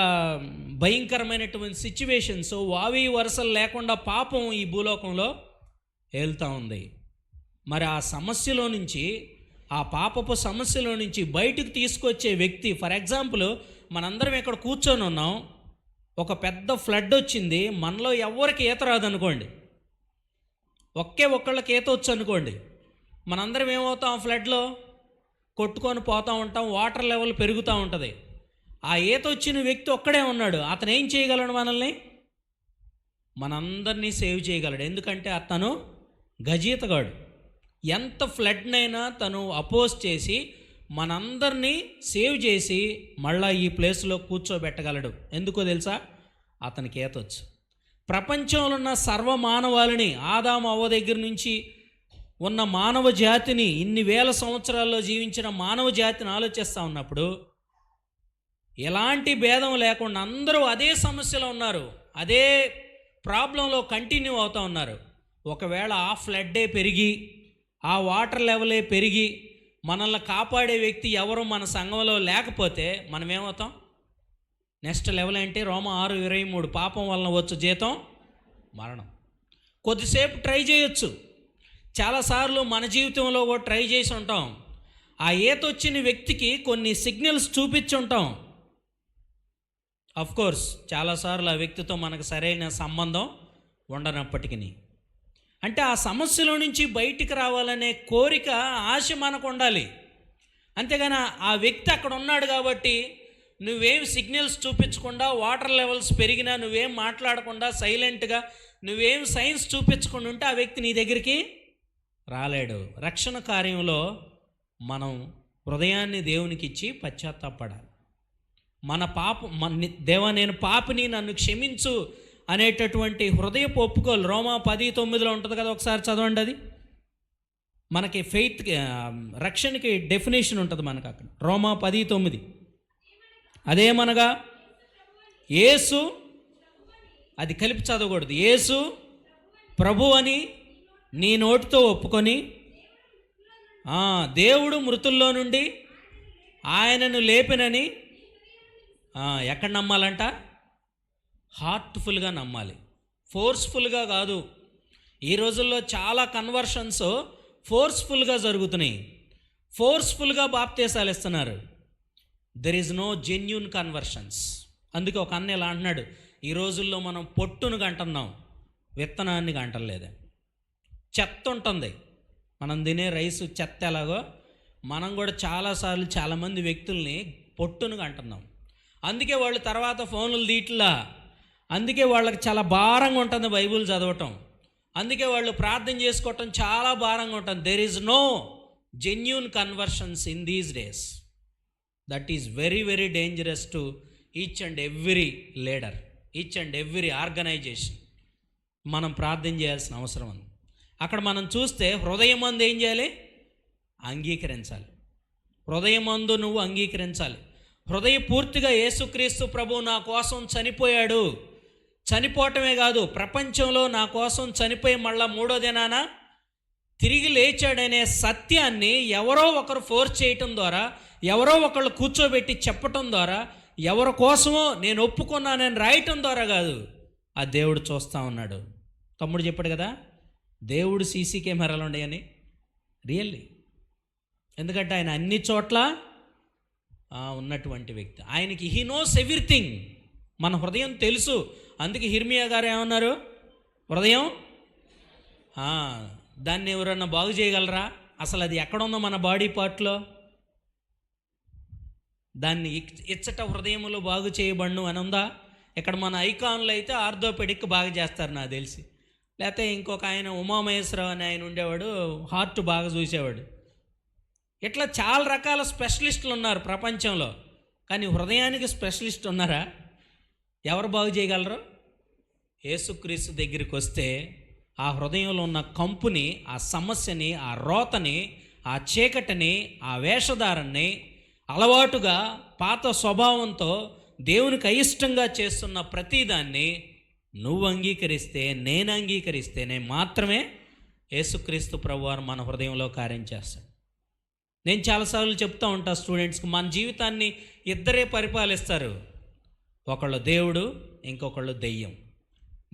భయంకరమైనటువంటి సిచ్యువేషన్స్, వావి వరుసలు లేకుండా పాపం ఈ భూలోకంలో వెళ్తూ ఉంది. మరి ఆ సమస్యలో నుంచి, ఆ పాపపు సమస్యలో నుంచి బయటకు తీసుకొచ్చే వ్యక్తి, ఫర్ ఎగ్జాంపుల్ మనందరం ఇక్కడ కూర్చొని ఉన్నాం, ఒక పెద్ద ఫ్లడ్ వచ్చింది, మనలో ఎవరికి ఈత రాదనుకోండి, ఒక్కళ్ళకి ఈత వచ్చు అనుకోండి, మనందరం ఏమవుతాం, ఆ ఫ్లడ్లో కొట్టుకొని పోతూ ఉంటాం, వాటర్ లెవెల్ పెరుగుతూ ఉంటుంది. ఆ ఈత వచ్చిన వ్యక్తి ఒక్కడే ఉన్నాడు, అతను ఏం చేయగలడు? మనందరినీ సేవ్ చేయగలడు. ఎందుకంటే అతను గజీతగాడు. ఎంత ఫ్లడ్నైనా తను అపోజ్ చేసి మనందరినీ సేవ్ చేసి మళ్ళా ఈ ప్లేస్లో కూర్చోబెట్టగలడు. ఎందుకో తెలుసా? అతనికి ఈతొచ్చు. ప్రపంచంలో ఉన్న సర్వమానవాళిని, ఆదాము అవ్వ దగ్గర నుంచి ఉన్న మానవ జాతిని, ఇన్ని వేల సంవత్సరాల్లో జీవించిన మానవ జాతిని ఆలోచిస్తూ ఉన్నప్పుడు ఎలాంటి భేదం లేకుండా అందరూ అదే సమస్యలో ఉన్నారు, అదే ప్రాబ్లంలో కంటిన్యూ అవుతూ ఉన్నారు. ఒకవేళ ఆ ఫ్లడ్డే పెరిగి, ఆ వాటర్ లెవెలే పెరిగి మనల్ని కాపాడే వ్యక్తి ఎవరు మన సంఘంలో లేకపోతే మనం ఏమవుతాం? నెక్స్ట్ లెవెల్ ఏంటి? రోమా 6:23, పాపం వలన వచ్చు జీతం మరణం. కొద్దిసేపు ట్రై చేయొచ్చు, చాలాసార్లు మన జీవితంలో కూడా ట్రై చేసి ఉంటాం. ఆ ఈత వచ్చిన వ్యక్తికి కొన్ని సిగ్నల్స్ చూపించి ఉంటాం. కోర్స్ చాలాసార్లు ఆ వ్యక్తితో మనకు సరైన సంబంధం ఉండనప్పటికీ, అంటే ఆ సమస్యలో నుంచి బయటికి రావాలనే కోరిక, ఆశ మనకు ఉండాలి. అంతేగాని ఆ వ్యక్తి అక్కడ ఉన్నాడు కాబట్టి నువ్వేం సిగ్నల్స్ చూపించకుండా, వాటర్ లెవెల్స్ పెరిగినా నువ్వేం మాట్లాడకుండా సైలెంట్గా, నువ్వేం సైన్స్ చూపించకుండా ఉంటే ఆ వ్యక్తి నీ దగ్గరికి రాలేడు. రక్షణ కార్యంలో మనం హృదయాన్ని దేవునికి ఇచ్చి పశ్చాత్తాపడాలి. దేవా నేను పాపిని, నన్ను క్షమించు అనేటటువంటి హృదయపు ఒప్పుకోలు. రోమా 10:9 ఉంటుంది కదా, ఒకసారి చదవండి. అది మనకి ఫెయిత్, రక్షణకి డెఫినేషన్ ఉంటుంది మనకు అక్కడ. రోమా 10:9 అదేమనగా యేసు, అది కలిపి చదవకూడదు, యేసు ప్రభు అని నీ నోటితో ఒప్పుకొని దేవుడు మృతుల్లో నుండి ఆయనను లేపినని ఎక్కడ నమ్మాలంట? హార్ట్ఫుల్గా నమ్మాలి, ఫోర్స్ఫుల్గా కాదు. ఈ రోజుల్లో చాలా కన్వర్షన్స్ ఫోర్స్ఫుల్గా జరుగుతున్నాయి, ఫోర్స్ఫుల్గా బాప్తీసాలు ఇస్తున్నారు. There is no genuine conversions. అందుకే ఒక అన్న ఇలా అంటున్నాడు, ఈ రోజుల్లో మనం పొట్టును గంటున్నాం, విత్తనాన్ని గంటలేదు. చెత్త ఉంటుంది, మనం తినే రైసు చెత్త ఎలాగో మనం కూడా చాలాసార్లు చాలామంది వ్యక్తుల్ని పొట్టును గంటున్నాం. అందుకే వాళ్ళు తర్వాత ఫోన్లు తీట్లా, అందుకే వాళ్ళకి చాలా భారంగా ఉంటుంది బైబిల్ చదవటం, అందుకే వాళ్ళు ప్రార్థన చేసుకోవటం చాలా భారంగా ఉంటుంది. There is no genuine conversions in these days. That is very very dangerous to each and every leader, each and every organisation. మనం ప్రార్థన చేయాల్సిన అవసరం ఉంది. అక్కడ మనం చూస్తే హృదయమందు ఏం చేయాలి? అంగీకరించాలి. హృదయమందు నువ్వు అంగీకరించాలి. హృదయపూర్తిగా యేసుక్రీస్తు ప్రభు నా కోసం చనిపోయాడు, చనిపోవటమే కాదు ప్రపంచంలో నా కోసం చనిపోయి మళ్ళా 3వ దినాన తిరిగి లేచాడనే సత్యాన్ని ఎవరో ఒకరు ఫోర్స్ చేయటం ద్వారా, ఎవరో ఒకళ్ళు కూర్చోబెట్టి చెప్పటం ద్వారా, ఎవరి కోసమో నేను ఒప్పుకున్నానని రాయటం ద్వారా కాదు, ఆ దేవుడు చూస్తూ ఉన్నాడు. తమ్ముడు చెప్పాడు కదా, దేవుడు సీసీ కెమెరాలు ఉన్నాయని. రియల్లీ, ఎందుకంటే ఆయన అన్ని చోట్ల ఉన్నటువంటి వ్యక్తి. ఆయనకి హీ నోస్ ఎవ్రీథింగ్. మన హృదయం తెలుసు. అందుకే హిర్మియా గారు ఏమన్నారు? హృదయం దాన్ని ఎవరన్నా బాగు చేయగలరా? అసలు అది ఎక్కడుందో మన బాడీ పార్ట్లో? దాన్ని ఇచ్చట హృదయములో బాగు చేయబడును అని ఉందా? ఇక్కడ మన ఐకాన్లో అయితే ఆర్థోపెడిక్ బాగా చేస్తారు నాకు తెలిసి. లేకపోతే ఇంకొక ఆయన ఉమామహేశ్వరరావు అని ఆయన ఉండేవాడు, హార్ట్ బాగా చూసేవాడు. ఇట్లా చాలా రకాల స్పెషలిస్టులు ఉన్నారు ప్రపంచంలో. కానీ హృదయానికి స్పెషలిస్ట్ ఉన్నారా? ఎవరు బాగు చేయగలరు? యేసుక్రీస్తు దగ్గరికి వస్తే ఆ హృదయంలో ఉన్న కంపుని, ఆ సమస్యని, ఆ రోతని, ఆ చీకటిని, ఆ వేషధారాన్ని, అలవాటుగా పాత స్వభావంతో దేవునికి అయిష్టంగా చేస్తున్న ప్రతిదాన్ని నువ్వు అంగీకరిస్తే, నేను అంగీకరిస్తేనే మాత్రమే యేసుక్రీస్తు ప్రభువారు మన హృదయంలో కార్యం చేస్తాడు. నేను చాలాసార్లు చెప్తూ ఉంటా స్టూడెంట్స్కి, మన జీవితాన్ని ఇద్దరే పరిపాలిస్తారు. ఒకళ్ళు దేవుడు, ఇంకొకళ్ళు దెయ్యం.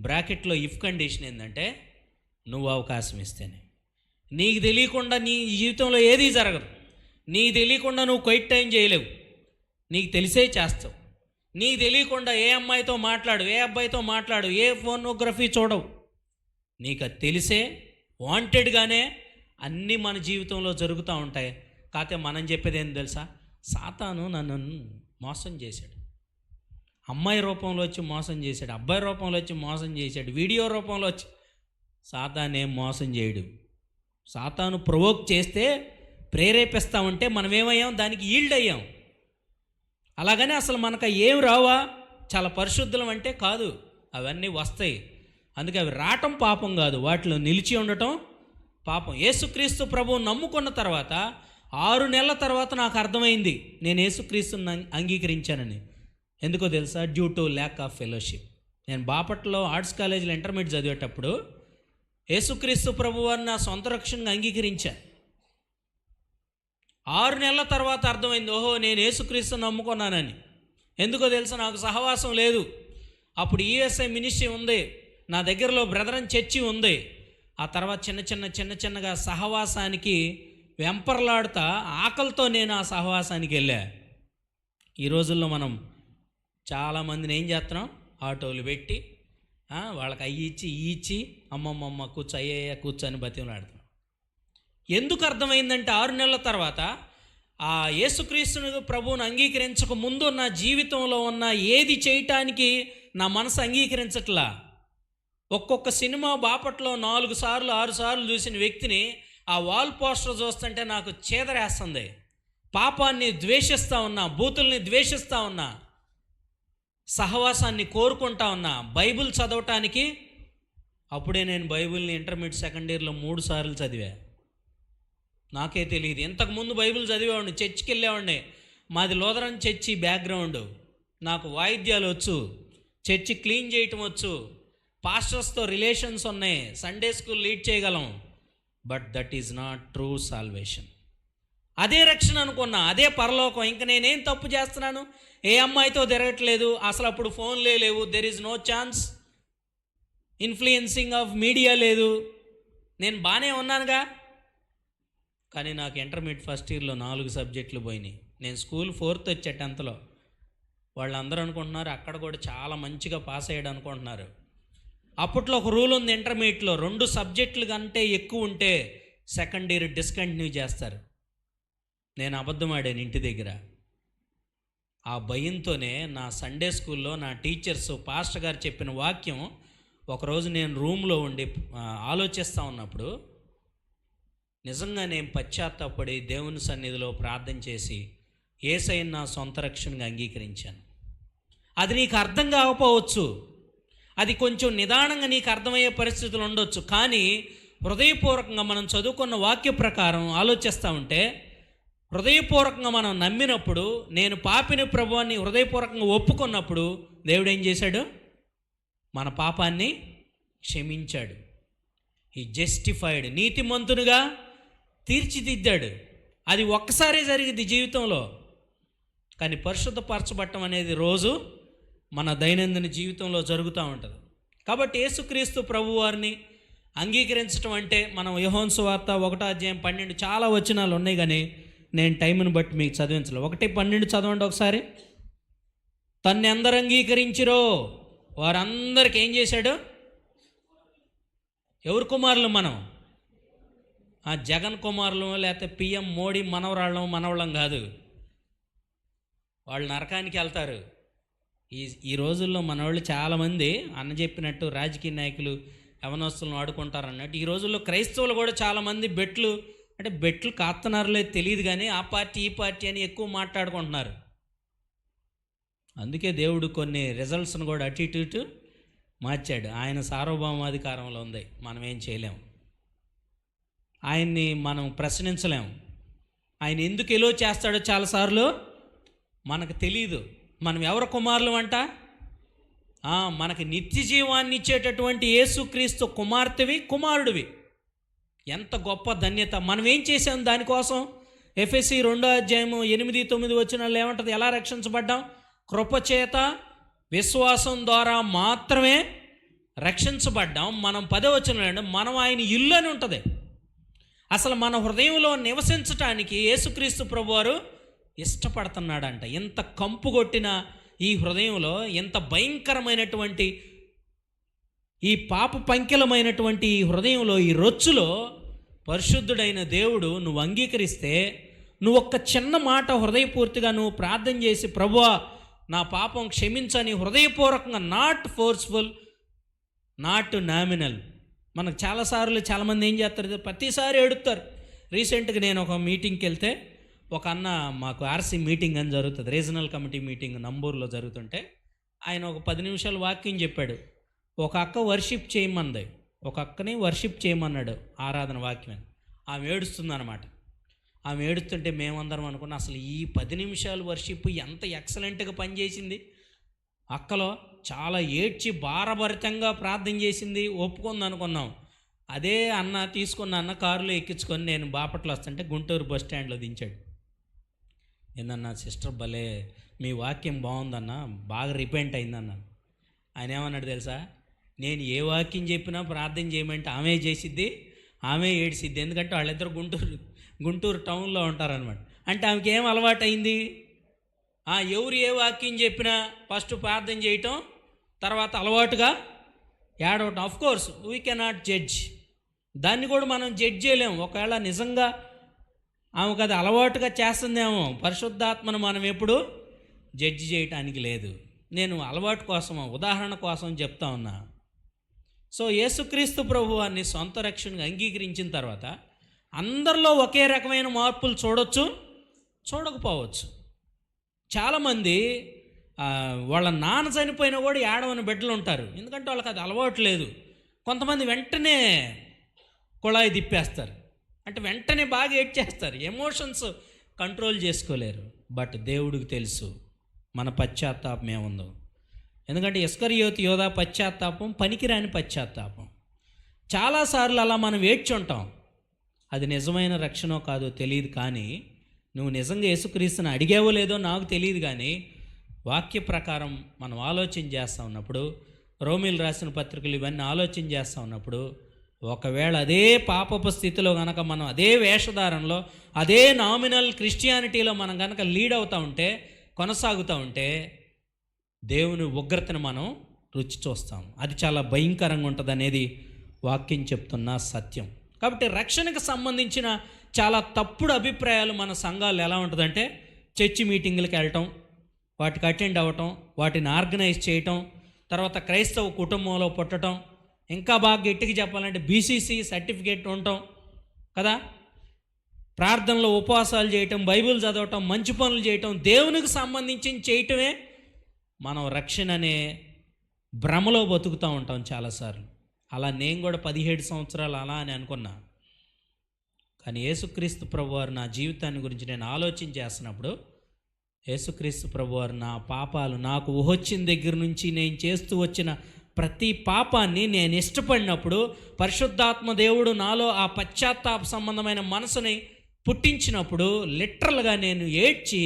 బ్రాకెట్లో ఇఫ్ కండిషన్ ఏంటంటే నువ్వు అవకాశం ఇస్తేనే. నీకు తెలియకుండా నీ జీవితంలో ఏదీ జరగదు. నీకు తెలియకుండా నువ్వు క్వైట్ టైం చేయలేవు. నీకు తెలిసే చేస్తావు. నీకు తెలియకుండా ఏ అమ్మాయితో మాట్లాడు, ఏ అబ్బాయితో మాట్లాడు, ఏ ఫోనోగ్రఫీ చూడవు. నీకు అది తెలిసే వాంటెడ్గానే అన్నీ మన జీవితంలో జరుగుతూ ఉంటాయి. కాకపోతే మనం చెప్పేది ఏంటి తెలుసా? సాతాను నన్ను మోసం చేశాడు. అమ్మాయి రూపంలో వచ్చి మోసం చేశాడు, అబ్బాయి రూపంలో వచ్చి మోసం చేశాడు, వీడియో రూపంలో వచ్చి. సాతాను ఏం మోసం చేయడు. సాతాను ప్రొవోక్ చేస్తే, ప్రేరేపిస్తూ ఉంటే మనం ఏమయ్యాం? దానికి ఈల్డ్ అయ్యాం. అలాగనే అసలు మనకు ఏం రావా? చాలా పరిశుద్ధులం అంటే కాదు, అవన్నీ వస్తాయి. అందుకే అవి రావటం పాపం కాదు, వాటిలో నిలిచి ఉండటం పాపం. యేసుక్రీస్తు ప్రభువుని నమ్ముకున్న తర్వాత 6 నెలల తర్వాత నాకు అర్థమైంది నేను యేసుక్రీస్తుని అంగీకరించానని. ఎందుకో తెలుసా? Due to lack of fellowship. నేను బాపట్లలో ఆర్ట్స్ కాలేజీలో ఇంటర్మీడియట్ చదివేటప్పుడు యేసుక్రీస్తు ప్రభువారిని నా సొంత రక్షణగా అంగీకరించా. 6 నెలల తర్వాత అర్థమైంది, ఓహో నేను యేసుక్రీస్తుని నమ్ముకున్నానని. ఎందుకో తెలుసా? నాకు సహవాసం లేదు. అప్పుడు ఈఎస్ఐ మినిస్ట్రీ ఉంది, నా దగ్గరలో బ్రదరన్ చర్చి ఉంది. ఆ తర్వాత చిన్న చిన్నగా సహవాసానికి వెంపర్లాడుతా ఆకలితో నేను ఆ సహవాసానికి వెళ్ళా. ఈ రోజుల్లో మనం చాలామందిని ఏం చేస్తున్నాం? ఆటోలు పెట్టి వాళ్ళకి అయ్యి ఇచ్చి ఇచ్చి అమ్మమ్మమ్మ కూర్చో, అయ్యయ్య కూర్చొని బతిమలాడుతున్నాం. ఎందుకు అర్థమైందంటే 6 నెలల తర్వాత ఆ యేసుక్రీస్తుని ప్రభువుని అంగీకరించక ముందు నా జీవితంలో ఉన్న ఏది చేయటానికి నా మనసు అంగీకరించట్లా. ఒక్కొక్క సినిమా బాపట్లో 4 సార్లు 6 సార్లు చూసిన వ్యక్తిని ఆ వాల్ పోస్టర్ చూస్తుంటే నాకు చేదరేస్తుంది. పాపాన్ని ద్వేషిస్తూ ఉన్నా, బూతుల్ని ద్వేషిస్తూ ఉన్నా, సహవాసాన్ని కోరుకుంటా ఉన్నా. బైబిల్ చదవటానికి అప్పుడే నేను బైబిల్ని ఇంటర్మీడియట్ సెకండ్ ఇయర్లో 3 సార్లు చదివా. నాకే తెలియదు. ఇంతకుముందు బైబిల్ చదివేవాడిని, చర్చికి వెళ్ళేవాడిని. మాది లోదరన్ చర్చి బ్యాక్గ్రౌండ్. నాకు వాయిద్యాలు వచ్చు, చర్చి క్లీన్ చేయటం వచ్చు, పాస్టర్స్తో రిలేషన్స్ ఉన్నాయి, సండే స్కూల్ లీడ్ చేయగలం. But that is not true salvation. అదే రక్షణ అనుకున్నా, అదే పరలోకం. ఇంక నేనేం తప్పు చేస్తున్నాను? ఏ అమ్మాయితో తిరగట్లేదు, అసలు అప్పుడు ఫోన్లే లేవు, there is no chance, influencing of media లేదు, నేను బాగానే ఉన్నానుగా. కానీ నాకు ఇంటర్మీడియట్ ఫస్ట్ ఇయర్లో 4 సబ్జెక్టులు పోయినాయి. నేను స్కూల్ 4th వచ్చా 10thలో. వాళ్ళందరూ అనుకుంటున్నారు అక్కడ కూడా చాలా మంచిగా పాస్ అయ్యాడు అనుకుంటున్నారు. అప్పట్లో ఒక రూల్ ఉంది ఇంటర్మీడియట్లో, 2 సబ్జెక్టులు కంటే ఎక్కువ ఉంటే సెకండ్ ఇయర్ డిస్కంటిన్యూ చేస్తారు. నేను అబద్ధం ఆడాను ఇంటి దగ్గర. ఆ భయంతోనే నా సండే స్కూల్లో నా టీచర్స్ పాస్టర్ గారు చెప్పిన వాక్యం ఒకరోజు నేను రూమ్లో ఉండి ఆలోచిస్తూ ఉన్నప్పుడు నిజంగా నేను పశ్చాత్తాపడి దేవుని సన్నిధిలో ప్రార్థన చేసి యేసయ్యను నా సొంత రక్షణగా అంగీకరించాను. అది నీకు అర్థం కాకపోవచ్చు, అది కొంచెం నిదానంగా నీకు అర్థమయ్యే పరిస్థితులు ఉండొచ్చు. కానీ హృదయపూర్వకంగా మనం చదువుకున్న వాక్య ప్రకారం ఆలోచిస్తూ ఉంటే, హృదయపూర్వకంగా మనం నమ్మినప్పుడు, నేను పాపిని ప్రభువాన్ని హృదయపూర్వకంగా ఒప్పుకున్నప్పుడు దేవుడు ఏం చేశాడు? మన పాపాన్ని క్షమించాడు. ఈ జస్టిఫైడ్, నీతిమంతునిగా తీర్చిదిద్దాడు. అది ఒక్కసారే జరిగింది జీవితంలో. కానీ పరిశుద్ధపరచబట్టం అనేది రోజు మన దైనందిన జీవితంలో జరుగుతూ ఉంటుంది. కాబట్టి యేసుక్రీస్తు ప్రభువారిని అంగీకరించడం అంటే, మనం యోహాను సువార్త 1వ అధ్యాయం 12 చాలా వచనాలు ఉన్నాయి, కానీ నేను టైంని బట్టి మీకు చదివించలేదు. 1:12 చదవండి ఒకసారి. తన్ని ఎందరు అంగీకరించిరో వారందరికి ఏం చేశాడు? ఎవరు కుమారులు మనం? ఆ జగన్ కుమారులు లేకపోతే పిఎం మోడీ మనవళ్ళం కాదు. వాళ్ళు నరకానికి వెళ్తారు. ఈ రోజుల్లో మనవాళ్ళు చాలామంది అన్న చెప్పినట్టు రాజకీయ నాయకులు యవనస్తులను ఆడుకుంటారు అన్నట్టు ఈ రోజుల్లో క్రైస్తవులు కూడా చాలామంది బెట్లు కాస్తున్నారులే తెలియదు, కానీ ఆ పార్టీ ఈ పార్టీ అని ఎక్కువ మాట్లాడుకుంటున్నారు. అందుకే దేవుడు కొన్ని రిజల్ట్స్ను కూడా అటు ఇటు మార్చాడు. ఆయన సార్వభౌమాధికారంలో ఉంది, మనం ఏం చేయలేము. ఆయన్ని మనం ప్రశ్నించలేము. ఆయన ఎందుకు ఎలో చేస్తాడో చాలాసార్లు మనకు తెలియదు. మనం ఎవరి కుమారులు అంట? మనకి నిత్య జీవాన్ని ఇచ్చేటటువంటి యేసుక్రీస్తు కుమార్తెవి, కుమారుడివి. ఎంత గొప్ప ధన్యత! మనం ఏం చేసాం దానికోసం? ఎఫెసీ 2:8-9 వచనాల్లో ఏమంటుంది? ఎలా రక్షించబడ్డాం? కృపచేత విశ్వాసం ద్వారా మాత్రమే రక్షించబడ్డాం. మనం 10వ వచనంలో మనం ఆయన ఇల్లు అని ఉంటుంది. అసలు మన హృదయంలో నివసించటానికి యేసుక్రీస్తు ప్రభువారు ఇష్టపడుతున్నాడంట. ఎంత కంపు కొట్టిన ఈ హృదయంలో, ఎంత భయంకరమైనటువంటి ఈ పాప పంకిలమైనటువంటి ఈ హృదయంలో, ఈ రొచ్చులో పరిశుద్ధుడైన దేవుడు నువ్వు అంగీకరిస్తే, నువ్వు ఒక్క చిన్న మాట హృదయపూర్తిగా నువ్వు ప్రార్థన చేసి, ప్రభువా నా పాపం క్షమించని హృదయపూర్వకంగా, నాట్ ఫోర్స్ఫుల్, నాట్ నామినల్. మనకు చాలామంది ఏం చేస్తారు? ప్రతిసారి ఏడుస్తారు. రీసెంట్గా నేను ఒక మీటింగ్కి వెళ్తే ఒక అన్న, మాకు ఆర్సీ మీటింగ్ అని జరుగుతుంది, రీజనల్ కమిటీ మీటింగ్ నంబూరులో జరుగుతుంటే, ఆయన ఒక 10 నిమిషాలు వాక్యం చెప్పాడు. ఒక అక్క వర్షిప్ చేయమన్నది, ఒక అక్కని వర్షిప్ చేయమన్నాడు, ఆరాధన వాక్యం. ఆమె ఏడుస్తుందన్నమాట. ఆమె ఏడుస్తుంటే మేమందరం అనుకున్నాం, అసలు ఈ 10 నిమిషాలు వర్షిప్ ఎంత ఎక్సలెంట్గా పనిచేసింది. అక్కలో చాలా ఏడ్చి భారభరితంగా ప్రార్థన చేసింది, ఒప్పుకుంది అనుకున్నాం. అదే అన్న తీసుకున్న అన్న కారులో ఎక్కించుకొని నేను బాపట్ల వస్తుంటే గుంటూరు బస్ స్టాండ్లో దించాడు. ఏందన్నా సిస్టర్, భలే మీ వాక్యం బాగుందన్న, బాగా రిపెంట్ అయిందన్న. ఆయన ఏమన్నాడు తెలుసా? నేను ఏ వాక్యం చెప్పినా ప్రార్థన చేయమంటే ఆమె చేసిద్ది, ఆమె ఏడ్చిద్ది. ఎందుకంటే వాళ్ళిద్దరు గుంటూరు టౌన్లో ఉంటారనమాట. అంటే ఆమెకి ఏం అలవాటు అయింది? ఎవరు ఏ వాక్యం చెప్పినా ఫస్ట్ ప్రార్థన చేయటం, తర్వాత అలవాటుగా ఏడవటం. Of course we cannot judge, దాన్ని కూడా మనం జడ్జ్ చేయలేము. ఒకవేళ నిజంగా ఆమెకు అది అలవాటుగా చేస్తుందేమో, పరిశుద్ధాత్మను మనం ఎప్పుడు జడ్జి చేయటానికి లేదు. నేను అలవాటు కోసం, ఉదాహరణ కోసం చెప్తా ఉన్నా. సో యేసుక్రీస్తు ప్రభువాన్ని సొంత రక్షణగా అంగీకరించిన తర్వాత అందరిలో ఒకే రకమైన మార్పులు చూడొచ్చు, చూడకపోవచ్చు. చాలామంది వాళ్ళ నాన్న చనిపోయినా కూడా ఏడవని బిడ్డలు ఉంటారు, ఎందుకంటే వాళ్ళకి అది అలవాటు లేదు. కొంతమంది వెంటనే కుళాయి తిప్పేస్తారు, అంటే వెంటనే బాగా ఏడ్చేస్తారు, ఎమోషన్స్ కంట్రోల్ చేసుకోలేరు. బట్ దేవుడికి తెలుసు మన పశ్చాత్తాపం ఏముందో. ఎందుకంటే ఇస్కరియోతు యోధా పశ్చాత్తాపం పనికిరాని పశ్చాత్తాపం. చాలాసార్లు అలా మనం ఏడ్చుంటాం. అది నిజమైన రక్షణో కాదో తెలియదు, కానీ నువ్వు నిజంగా యేసుక్రీస్తుని అడిగావో లేదో నాకు తెలియదు, కానీ వాక్య ప్రకారం మనం ఆలోచన చేస్తూ ఉన్నప్పుడు, రోమీలు రాసిన పత్రికలు ఇవన్నీ ఆలోచన చేస్తూ ఉన్నప్పుడు, ఒకవేళ అదే పాపపు స్థితిలో కనుక మనం అదే వేషధారంలో, అదే నామినల్ క్రిస్టియానిటీలో మనం కనుక లీడ్ అవుతూ ఉంటే, కొనసాగుతూ ఉంటే, దేవుని ఉగ్రతను మనం రుచి చూస్తాం. అది చాలా భయంకరంగా ఉంటుంది అనేది వాక్యం చెప్తున్న సత్యం. కాబట్టి రక్షణకు సంబంధించిన చాలా తప్పుడు అభిప్రాయాలు మన సంఘాలు ఎలా ఉంటుందంటే, చర్చి మీటింగులకు వెళ్ళటం, వాటికి అటెండ్ అవ్వటం, వాటిని ఆర్గనైజ్ చేయటం, తర్వాత క్రైస్తవ కుటుంబంలో పుట్టడం, ఇంకా బాగా గట్టిగా చెప్పాలంటే బీసీసీ సర్టిఫికేట్ ఉండటం కదా, ప్రార్థనలో ఉపవాసాలు చేయటం, బైబిల్ చదవటం, మంచి పనులు చేయటం, దేవునికి సంబంధించి చేయటమే మనం రక్షణ అనే భ్రమలో బతుకుతూ ఉంటాం చాలాసార్లు. అలా నేను కూడా 17 సంవత్సరాలు అలా అని అనుకున్నా. కానీ యేసుక్రీస్తు ప్రభువారు నా జీవితాన్ని గురించి నేను ఆలోచన చేస్తున్నప్పుడు, యేసుక్రీస్తు ప్రభువారు నా పాపాలు, నాకు ఊహొచ్చిన దగ్గర నుంచి నేను చేస్తూ వచ్చిన ప్రతి పాపాన్ని నేను ఇష్టపడినప్పుడు, పరిశుద్ధాత్మ దేవుడు నాలో ఆ పశ్చాత్తాప సంబంధమైన మనసుని పుట్టించినప్పుడు, లిటరల్గా నేను ఏడ్చి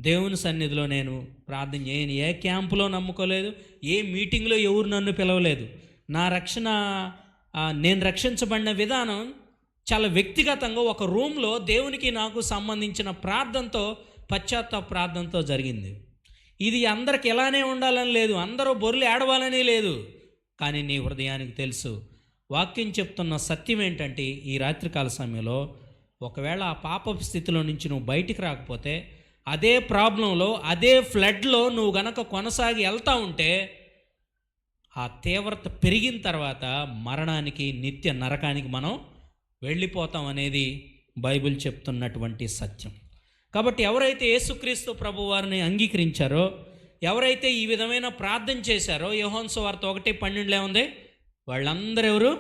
దేవుని సన్నిధిలో నేను ప్రార్థన చేయను. ఏ క్యాంపులో నమ్ముకోలేదు, ఏ మీటింగ్లో ఎవరు నన్ను పిలవలేదు. నా రక్షణ, నేను రక్షించబడిన విధానం చాలా వ్యక్తిగతంగా ఒక రూమ్లో దేవునికి నాకు సంబంధించిన ప్రార్థనతో, పశ్చాత్తాప ప్రార్థనతో జరిగింది. ఇది అందరికి ఎలానే ఉండాలని లేదు, అందరూ బొర్లు ఏడవాలని లేదు. కానీ నీ హృదయానికి తెలుసు, వాక్యం చెప్తున్న సత్యం ఏంటంటే ఈ రాత్రికాల సమయంలో ఒకవేళ ఆ పాపపు స్థితిలో నుంచి నువ్వు బయటికి రాకపోతే, అదే ప్రాబ్లంలో, అదే ఫ్లడ్లో నువ్వు గనక కొనసాగి వెళ్తూ ఉంటే, ఆ తీవ్రత పెరిగిన తర్వాత మరణానికి, నిత్య నరకానికి మనం వెళ్ళిపోతాం అనేది బైబిల్ చెప్తున్నటువంటి సత్యం. కాబట్టి ఎవరైతే యేసుక్రీస్తు ప్రభు వారిని అంగీకరించారో, ఎవరైతే ఈ విధమైన ప్రార్థన చేశారో, యోహాను సువార్త 1:12 ఉంది, వాళ్ళందరూ ఎవరు?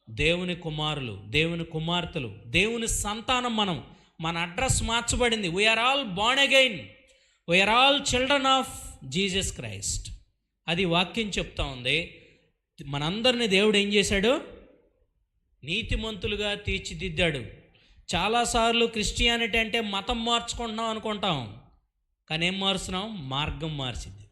దేవుని కుమారులు, దేవుని కుమార్తెలు, దేవుని సంతానం. మన అడ్రస్ మార్చబడింది. We are all born again, we are all children of Jesus Christ. అది వాక్యం చెప్తా ఉంది. మనందరినీ దేవుడు ఏం చేశాడు? నీతిమంతులుగా తీర్చిదిద్దాడు. చాలాసార్లు క్రిస్టియానిటీ అంటే మతం మార్చుకుంటున్నాం అనుకుంటాం, కానీ ఏం మారుస్తున్నాం? మార్గం మార్చింది.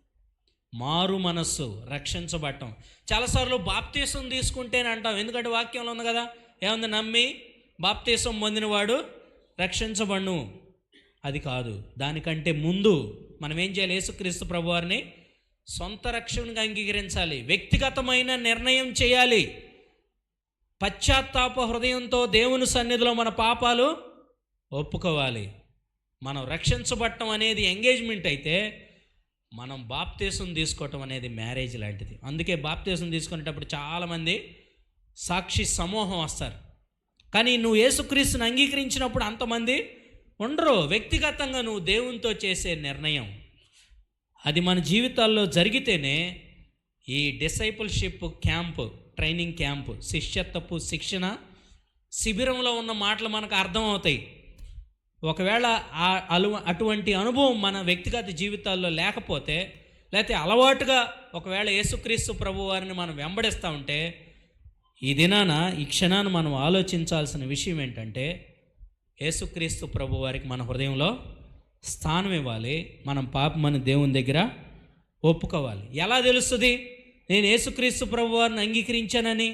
మారు మనస్సు, రక్షించబడటం. చాలాసార్లు బాప్తీసం తీసుకుంటేనే అంటాం, ఎందుకంటే వాక్యంలో ఉంది కదా, ఏముంది? నమ్మి బాప్తీసం పొందినవాడు రక్షించబడును. అది కాదు, దానికంటే ముందు మనం ఏం చేయాలి? యేసుక్రీస్తు ప్రభువారిని సొంత రక్షణగా అంగీకరించాలి, వ్యక్తిగతమైన నిర్ణయం చేయాలి, పశ్చాత్తాప హృదయంతో దేవుని సన్నిధిలో మన పాపాలు ఒప్పుకోవాలి. మనం రక్షించబడటం అనేది ఎంగేజ్మెంట్ అయితే, మనం బాప్తీసం తీసుకోవటం అనేది మ్యారేజ్ లాంటిది. అందుకే బాప్తీసం తీసుకునేటప్పుడు చాలామంది సాక్షి సమూహం వస్తారు, కానీ నువ్వు యేసుక్రీస్తుని అంగీకరించినప్పుడు అంతమంది ఉండరు. వ్యక్తిగతంగా నువ్వు దేవునితో చేసే నిర్ణయం అది మన జీవితాల్లో జరిగితేనే ఈ డిసైపుల్షిప్ క్యాంపు, ట్రైనింగ్ క్యాంపు, శిష్యత్వపు శిక్షణ శిబిరంలో ఉన్న మాటలు మనకు అర్థమవుతాయి. ఒకవేళ అటువంటి అనుభవం మన వ్యక్తిగత జీవితాల్లో లేకపోతే, లేకపోతే అలవాటుగా ఒకవేళ యేసుక్రీస్తు ప్రభు వారిని మనం వెంబడిస్తూ ఉంటే, ఈ దినాన, ఈ క్షణాన్ని మనం ఆలోచించాల్సిన విషయం ఏంటంటే, యేసుక్రీస్తు ప్రభు వారికి మన హృదయంలో స్థానం ఇవ్వాలి. మనం పాపమని దేవుని దగ్గర ఒప్పుకోవాలి. ఎలా తెలుస్తుంది నేను యేసుక్రీస్తు ప్రభు వారిని అంగీకరించానని?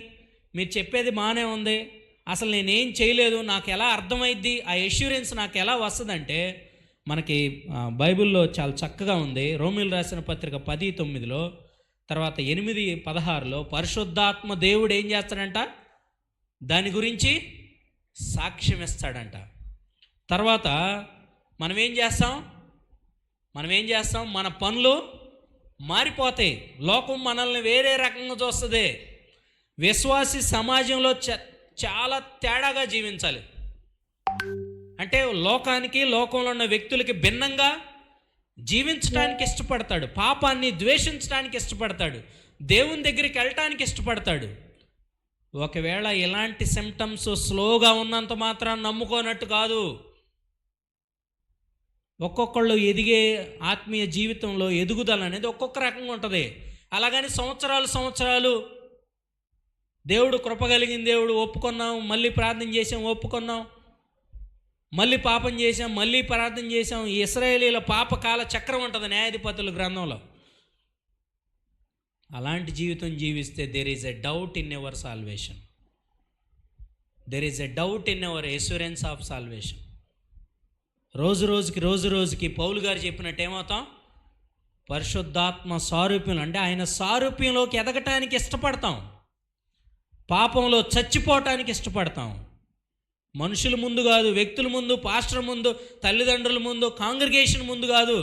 మీరు చెప్పేది బాగానే ఉంది, అసలు నేనేం చేయలేదు, నాకు ఎలా అర్థమైద్ది? ఆ ఎష్యూరెన్స్ నాకు ఎలా వస్తుందంటే, మనకి బైబిల్లో చాలా చక్కగా ఉంది. రోమీయులు రాసిన పత్రిక 10:9, తర్వాత 8:16 పరిశుద్ధాత్మ దేవుడు ఏం చేస్తాడంట? దాని గురించి సాక్ష్యం ఇస్తాడంట. తర్వాత మనం ఏం చేస్తాం? మన పనులు మారిపోతాయి. లోకం మనల్ని వేరే రకంగా చూస్తుంది. విశ్వాసి సమాజంలో చాలా తేడాగా జీవించాలి. అంటే లోకానికి, లోకంలో ఉన్న వ్యక్తులకి భిన్నంగా జీవించడానికి ఇష్టపడతాడు, పాపాన్ని ద్వేషించడానికి ఇష్టపడతాడు, దేవుని దగ్గరికి వెళ్ళటానికి ఇష్టపడతాడు. ఒకవేళ ఇలాంటి సిమ్టమ్స్ స్లోగా ఉన్నంత మాత్రం నమ్ముకోనట్టు కాదు. ఒక్కొక్కళ్ళు ఎదిగే ఆత్మీయ జీవితంలో ఎదుగుదల అనేది ఒక్కొక్క రకంగా ఉంటుంది. అలాగని సంవత్సరాలు దేవుడు కృప కలిగిన దేవుడు, ఒప్పుకున్నాం, మళ్ళీ ప్రార్థన చేసాం, ఒప్పుకున్నాం, మళ్ళీ పాపం చేసాం, మళ్ళీ ప్రార్థన చేసాం. ఈ ఇశ్రాయేలీల పాపకాల చక్రం ఉంటుంది న్యాయాధిపతుల గ్రంథంలో. అలాంటి జీవితం జీవిస్తే there is a doubt in our salvation, there is a doubt in our assurance of salvation. రోజు రోజుకి పౌలు గారు చెప్పినట్టు ఏమవుతాం? పరిశుద్ధాత్మ సారూప్యం, అంటే ఆయన సారూప్యంలోకి ఎదగటానికి ఇష్టపడతాం, పాపంలో చచ్చిపోవటానికి ఇష్టపడతాం. మనుషుల ముందు కాదు, వ్యక్తుల ముందు, పాస్టర్ ముందు, తల్లిదండ్రుల ముందు, కాంగ్రిగేషన్ ముందు కాదు.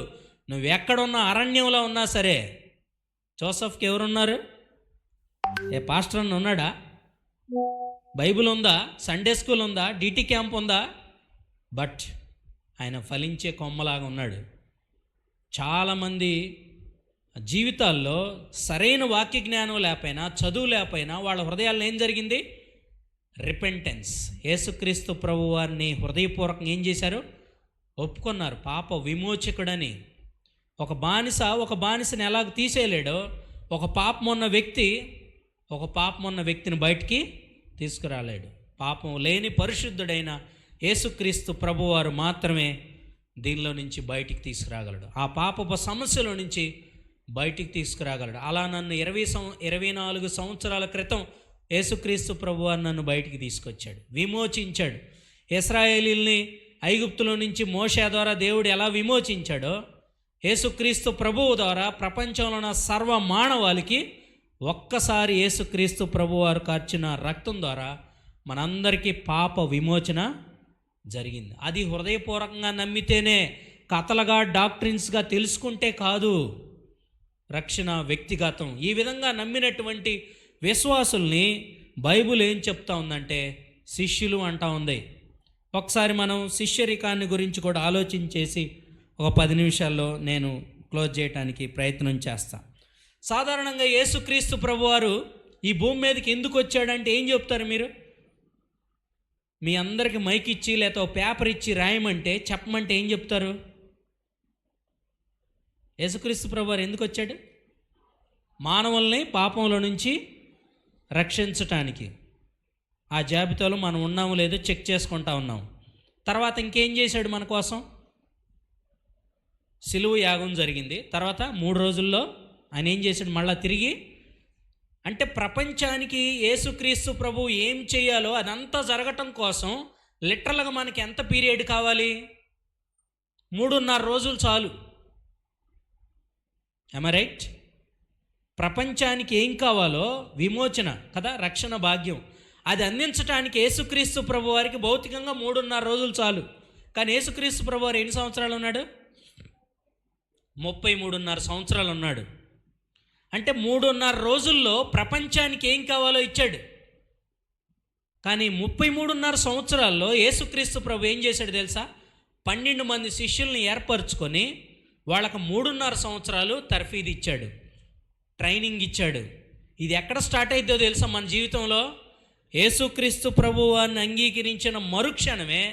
నువ్వు ఎక్కడున్నా, అరణ్యంలో ఉన్నా సరే. జోసెఫ్కి ఎవరున్నారు? పాస్టర్ అన్న ఉన్నాడా? బైబిల్ ఉందా? సండే స్కూల్ ఉందా? డిటి క్యాంప్ ఉందా? బట్ ఆయన ఫలించే కొమ్మలాగా ఉన్నాడు. చాలామంది జీవితాల్లో సరైన వాక్య జ్ఞానం లేకపోయినా, చదువు లేకపోయినా, వాళ్ళ హృదయాల్లో ఏం జరిగింది? రిపెంటెన్స్. యేసుక్రీస్తు ప్రభు వారిని హృదయపూర్వకంగా ఏం చేశారు? ఒప్పుకున్నారు. పాప విమోచకుడని. ఒక బానిసని ఎలాగ తీసేయలేడో, ఒక పాపమున్న వ్యక్తిని బయటికి తీసుకురాలేడు. పాపం లేని పరిశుద్ధుడైన యేసుక్రీస్తు ప్రభువారు మాత్రమే దీనిలో నుంచి బయటికి తీసుకురాగలడు, ఆ పాపపు సమస్యలో నుంచి బయటికి తీసుకురాగలడు. అలా నన్ను 24 సంవత్సరాల క్రితం యేసుక్రీస్తు ప్రభువారు నన్ను బయటికి తీసుకొచ్చాడు, విమోచించాడు. ఇశ్రాయేలీల్ని ఐగుప్తులో నుంచి మోషే ద్వారా దేవుడు ఎలా విమోచించాడో, యేసుక్రీస్తు ప్రభువు ద్వారా ప్రపంచంలో ఉన్న సర్వ మానవాళికి ఒక్కసారి యేసుక్రీస్తు ప్రభువారు కార్చిన రక్తం ద్వారా మనందరికీ పాప విమోచన జరిగింది. అది హృదయపూర్వకంగా నమ్మితేనే, కథలుగా డాక్ట్రిన్స్గా తెలుసుకుంటే కాదు. రక్షణ వ్యక్తిగతం. ఈ విధంగా నమ్మినటువంటి విశ్వాసుల్ని బైబిల్ ఏం చెప్తా ఉందంటే శిష్యులు అంటా ఉంది. ఒకసారి మనం శిష్యరికాన్ని గురించి కూడా ఆలోచించేసి ఒక 10 నిమిషాల్లో నేను క్లోజ్ చేయడానికి ప్రయత్నం చేస్తాను. సాధారణంగా యేసుక్రీస్తు ప్రభువారు ఈ భూమి మీదకి ఎందుకు వచ్చాడంటే ఏం చెప్తారు మీరు? మీ అందరికి మైక్ ఇచ్చి లేకపోతే పేపర్ ఇచ్చి రాయమంటే చెప్పమంటే ఏం చెప్తారు? యేసుక్రీస్తు ప్రభువారు ఎందుకు వచ్చాడు? మానవుల్ని పాపంలో నుంచి రక్షించటానికి. ఆ జాబితాలో మనం ఉన్నామో లేదో చెక్ చేసుకుంటా ఉన్నాం. తర్వాత ఇంకేం చేశాడు మన కోసం? సిలువ యాగం జరిగింది. తర్వాత 3 రోజుల్లో ఆయన ఏం చేశాడు? మళ్ళా తిరిగి, అంటే ప్రపంచానికి యేసుక్రీస్తు ప్రభు ఏం చేయాలో అదంతా జరగటం కోసం లిటరల్గా మనకి ఎంత పీరియడ్ కావాలి? 3.5 రోజులు చాలు. am I right? ప్రపంచానికి ఏం కావాలో విమోచన కదా, రక్షణ భాగ్యం, అది అందించడానికి యేసుక్రీస్తు ప్రభు వారికి భౌతికంగా 3.5 రోజులు చాలు. కానీ యేసుక్రీస్తు ప్రభు వారు ఎన్ని సంవత్సరాలు ఉన్నాడు? 33.5 సంవత్సరాలు ఉన్నాడు. అంటే 3.5 రోజుల్లో ప్రపంచానికి ఏం కావాలో ఇచ్చాడు. కానీ 33.5 సంవత్సరాల్లో యేసుక్రీస్తు ప్రభు ఏం చేశాడు తెలుసా? 12 మంది శిష్యుల్ని ఏర్పరచుకొని వాళ్ళకు 3.5 సంవత్సరాలు తర్ఫీదు ఇచ్చాడు, ట్రైనింగ్ ఇచ్చాడు. ఇది ఎక్కడ స్టార్ట్ అయిద్దో తెలుసా? మన జీవితంలో యేసుక్రీస్తు ప్రభువాన్ని అంగీకరించిన మరుక్షణమే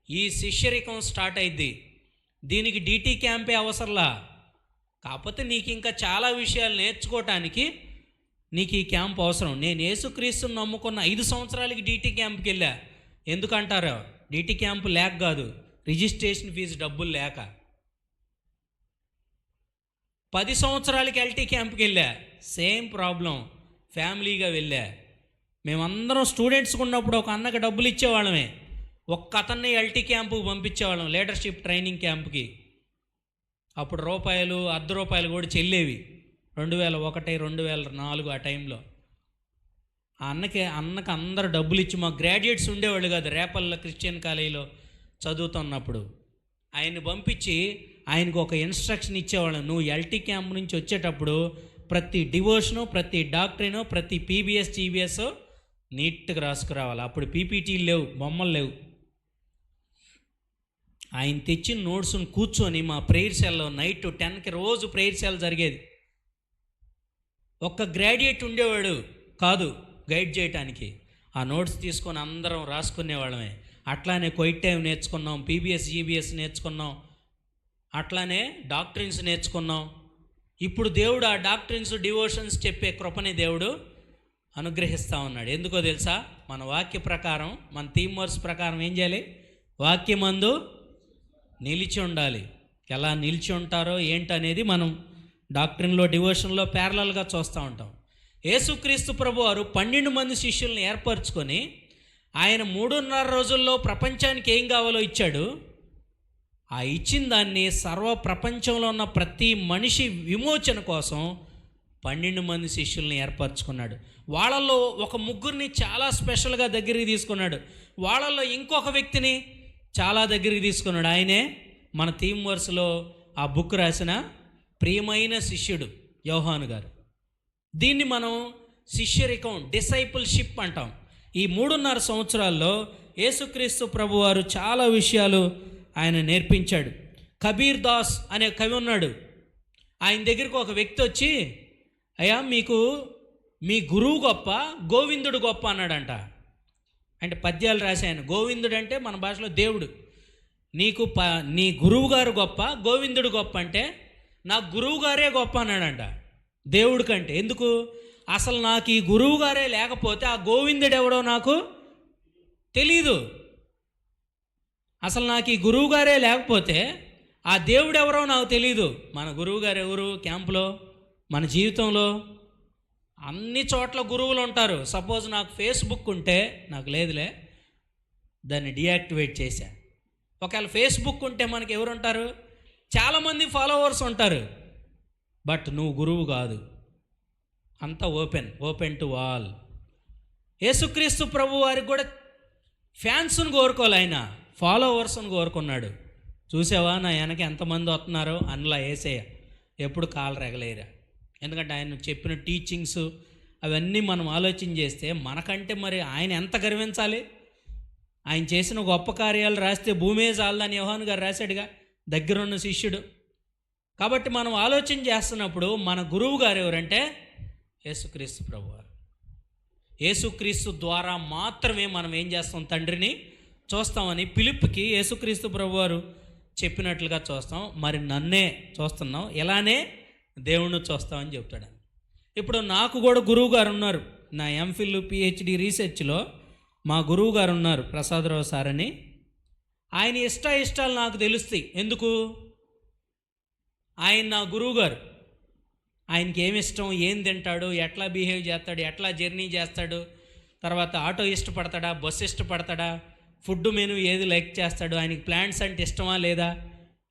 ఈ శిష్యరికం స్టార్ట్ అయింది. దీనికి DT క్యాంపే అవసరంలా. కాకపోతే నీకు ఇంకా చాలా విషయాలు నేర్చుకోవటానికి నీకు ఈ క్యాంప్ అవసరం. నేను యేసుక్రీస్తుని నమ్ముకున్న 5 సంవత్సరాలకి DT క్యాంప్కి వెళ్ళా. ఎందుకంటారో? DT క్యాంపు లేక కాదు, రిజిస్ట్రేషన్ ఫీజు డబ్బులు లేక. 10 సంవత్సరాలకి LT క్యాంప్కి వెళ్ళా, సేమ్ ప్రాబ్లం, ఫ్యామిలీగా వెళ్ళా. మేమందరం స్టూడెంట్స్గా ఉన్నప్పుడు ఒక అన్నకి డబ్బులు ఇచ్చేవాళ్ళమే, ఒక్క అతన్ని LT క్యాంపుకి పంపించేవాళ్ళం, లీడర్షిప్ ట్రైనింగ్ క్యాంప్కి. అప్పుడు రూపాయలు, ₹10 కూడా చెల్లేవి. 2001, 2004 ఆ టైంలో. ఆ అన్నకి అందరు డబ్బులు ఇచ్చి, మా గ్రాడ్యుయేట్స్ ఉండేవాళ్ళు కాదు, రేపల్ల క్రిస్టియన్ కాలేజీలో చదువుతున్నప్పుడు ఆయన్ని పంపించి ఆయనకు ఒక ఇన్స్ట్రక్షన్ ఇచ్చేవాళ్ళం. నువ్వు LT క్యాంప్ నుంచి వచ్చేటప్పుడు ప్రతి డివోషను, ప్రతి డాక్టరీను, ప్రతి PBS GBS నీట్గా రాసుకురావాలి. అప్పుడు PPTలు లేవు, బొమ్మలు లేవు. ఆయన తెచ్చిన నోట్స్ని కూర్చొని మా ప్రేయర్ సెల్లో నైట్ 10కి రోజు ప్రేయర్ సెల్ జరిగేది. ఒక్క గ్రాడ్యుయేట్ ఉండేవాడు కాదు గైడ్ చేయటానికి. ఆ నోట్స్ తీసుకొని అందరం రాసుకునేవాళ్ళమే. అట్లానే క్వైట్ టైం నేర్చుకున్నాం, PBS GBS నేర్చుకున్నాం, అట్లానే డాక్టరీన్స్ నేర్చుకున్నాం. ఇప్పుడు దేవుడు ఆ డాక్టరీన్స్, డివోషన్స్ చెప్పే కృపని దేవుడు అనుగ్రహిస్తూ ఉన్నాడు. ఎందుకో తెలుసా? మన వాక్య ప్రకారం, మన థీమ్ వర్స్ ప్రకారం ఏం చేయాలి? వాక్యమందు నిలిచి ఉండాలి. ఎలా నిలిచి ఉంటారో ఏంటనేది మనం డాక్టరీన్లో, డివోషన్లో ప్యారలల్గా చూస్తూ ఉంటాం. యేసుక్రీస్తు ప్రభు వారు 12 మంది శిష్యుల్ని ఏర్పరచుకొని ఆయన 3.5 రోజుల్లో ప్రపంచానికి ఏం కావాలో ఇచ్చాడు. ఆ ఇచ్చిన దాన్ని సర్వ ప్రపంచంలో ఉన్న ప్రతి మనిషి విమోచన కోసం 12 మంది శిష్యుల్ని ఏర్పరచుకున్నాడు. వాళ్ళల్లో ఒక 3 చాలా స్పెషల్గా దగ్గరికి తీసుకున్నాడు. వాళ్ళల్లో ఇంకొక వ్యక్తిని చాలా దగ్గరికి తీసుకున్నాడు. ఆయనే మన థీమ్ వర్స్లో ఆ బుక్ రాసిన ప్రియమైన శిష్యుడు యోహాను గారు. దీన్ని మనం శిష్యరికం, డిసైపుల్షిప్ అంటాం. ఈ 3.5 సంవత్సరాల్లో యేసుక్రీస్తు ప్రభువారు చాలా విషయాలు ఆయన నేర్పించాడు. కబీర్ దాస్ అనే కవి ఉన్నాడు. ఆయన దగ్గరికి ఒక వ్యక్తి వచ్చి, అయ్యా మీకు మీ గురువు గొప్ప, గోవిందుడు గొప్ప అన్నాడంట. అంటే పద్యాలు రాశాయన. గోవిందుడు అంటే మన భాషలో దేవుడు. నీ గురువు గారు గొప్ప, గోవిందుడు గొప్ప అంటే నా గురువు గారే గొప్ప అన్నాడంట దేవుడి కంటే. ఎందుకు? అసలు నాకు ఈ గురువు గారే లేకపోతే ఆ గోవిందుడు ఎవడో నాకు తెలీదు. అసలు నాకు ఈ గురువు గారే లేకపోతే ఆ దేవుడు ఎవరో నాకు తెలీదు. మన గురువు గారు ఎవరు? క్యాంపులో, మన జీవితంలో అన్ని చోట్ల గురువులు ఉంటారు. సపోజ్ నాకు ఫేస్బుక్ ఉంటే, నాకు లేదులే, దాన్ని డియాక్టివేట్ చేశా. ఒకవేళ ఫేస్బుక్ ఉంటే మనకి ఎవరు ఉంటారు? చాలామంది ఫాలోవర్స్ ఉంటారు. బట్ నువ్వు గురువు కాదు. అంతా ఓపెన్ టు ఆల్. యేసుక్రీస్తు ప్రభు వారికి కూడా ఫ్యాన్స్ను కోరుకోలే, ఆయన ఫాలోవర్స్ను కోరుకున్నాడు. చూసావా నా వెనక ఎంతమంది వస్తున్నారో, అందులో యేసయ్య ఎప్పుడు కాలు రెగలేరా. ఎందుకంటే ఆయన చెప్పిన టీచింగ్స్ అవన్నీ మనం ఆలోచన చేస్తే మనకంటే మరి ఆయన ఎంత గర్వించాలి. ఆయన చేసిన గొప్ప కార్యాలు రాస్తే భూమే చాలదని యోహాను గారు రాశాడుగా, దగ్గరున్న శిష్యుడు. కాబట్టి మనం ఆలోచన చేస్తున్నప్పుడు మన గురువు గారు ఎవరంటే యేసుక్రీస్తు ప్రభువారు. యేసుక్రీస్తు ద్వారా మాత్రమే మనం ఏం చేస్తాం? తండ్రిని చూస్తామని ఫిలిప్కి యేసుక్రీస్తు ప్రభువారు చెప్పినట్లుగా చూస్తాం. మరి నన్నే చూస్తున్నాం, ఎలానే దేవుణ్ణి చూస్తామని చెప్తాడు. ఇప్పుడు నాకు కూడా గురువు గారు ఉన్నారు. నా ఎంఫిల్ పిహెచ్డి రీసెర్చ్లో మా గురువు గారు ఉన్నారు, ప్రసాదరావు సార్ అని. ఆయన ఇష్టాలు నాకు తెలుస్తాయి. ఎందుకు? ఆయన నా గురువు గారు. ఆయనకి ఏమి ఇష్టం, ఏం తింటాడు, ఎట్లా బిహేవ్ చేస్తాడు, ఎట్లా జర్నీ చేస్తాడు, తర్వాత ఆటో ఇష్టపడతాడా, బస్సు ఇష్టపడతాడా, ఫుడ్ మెనూ ఏది లైక్ చేస్తాడు, ఆయనకి ప్లాంట్స్ అంటే ఇష్టమా లేదా,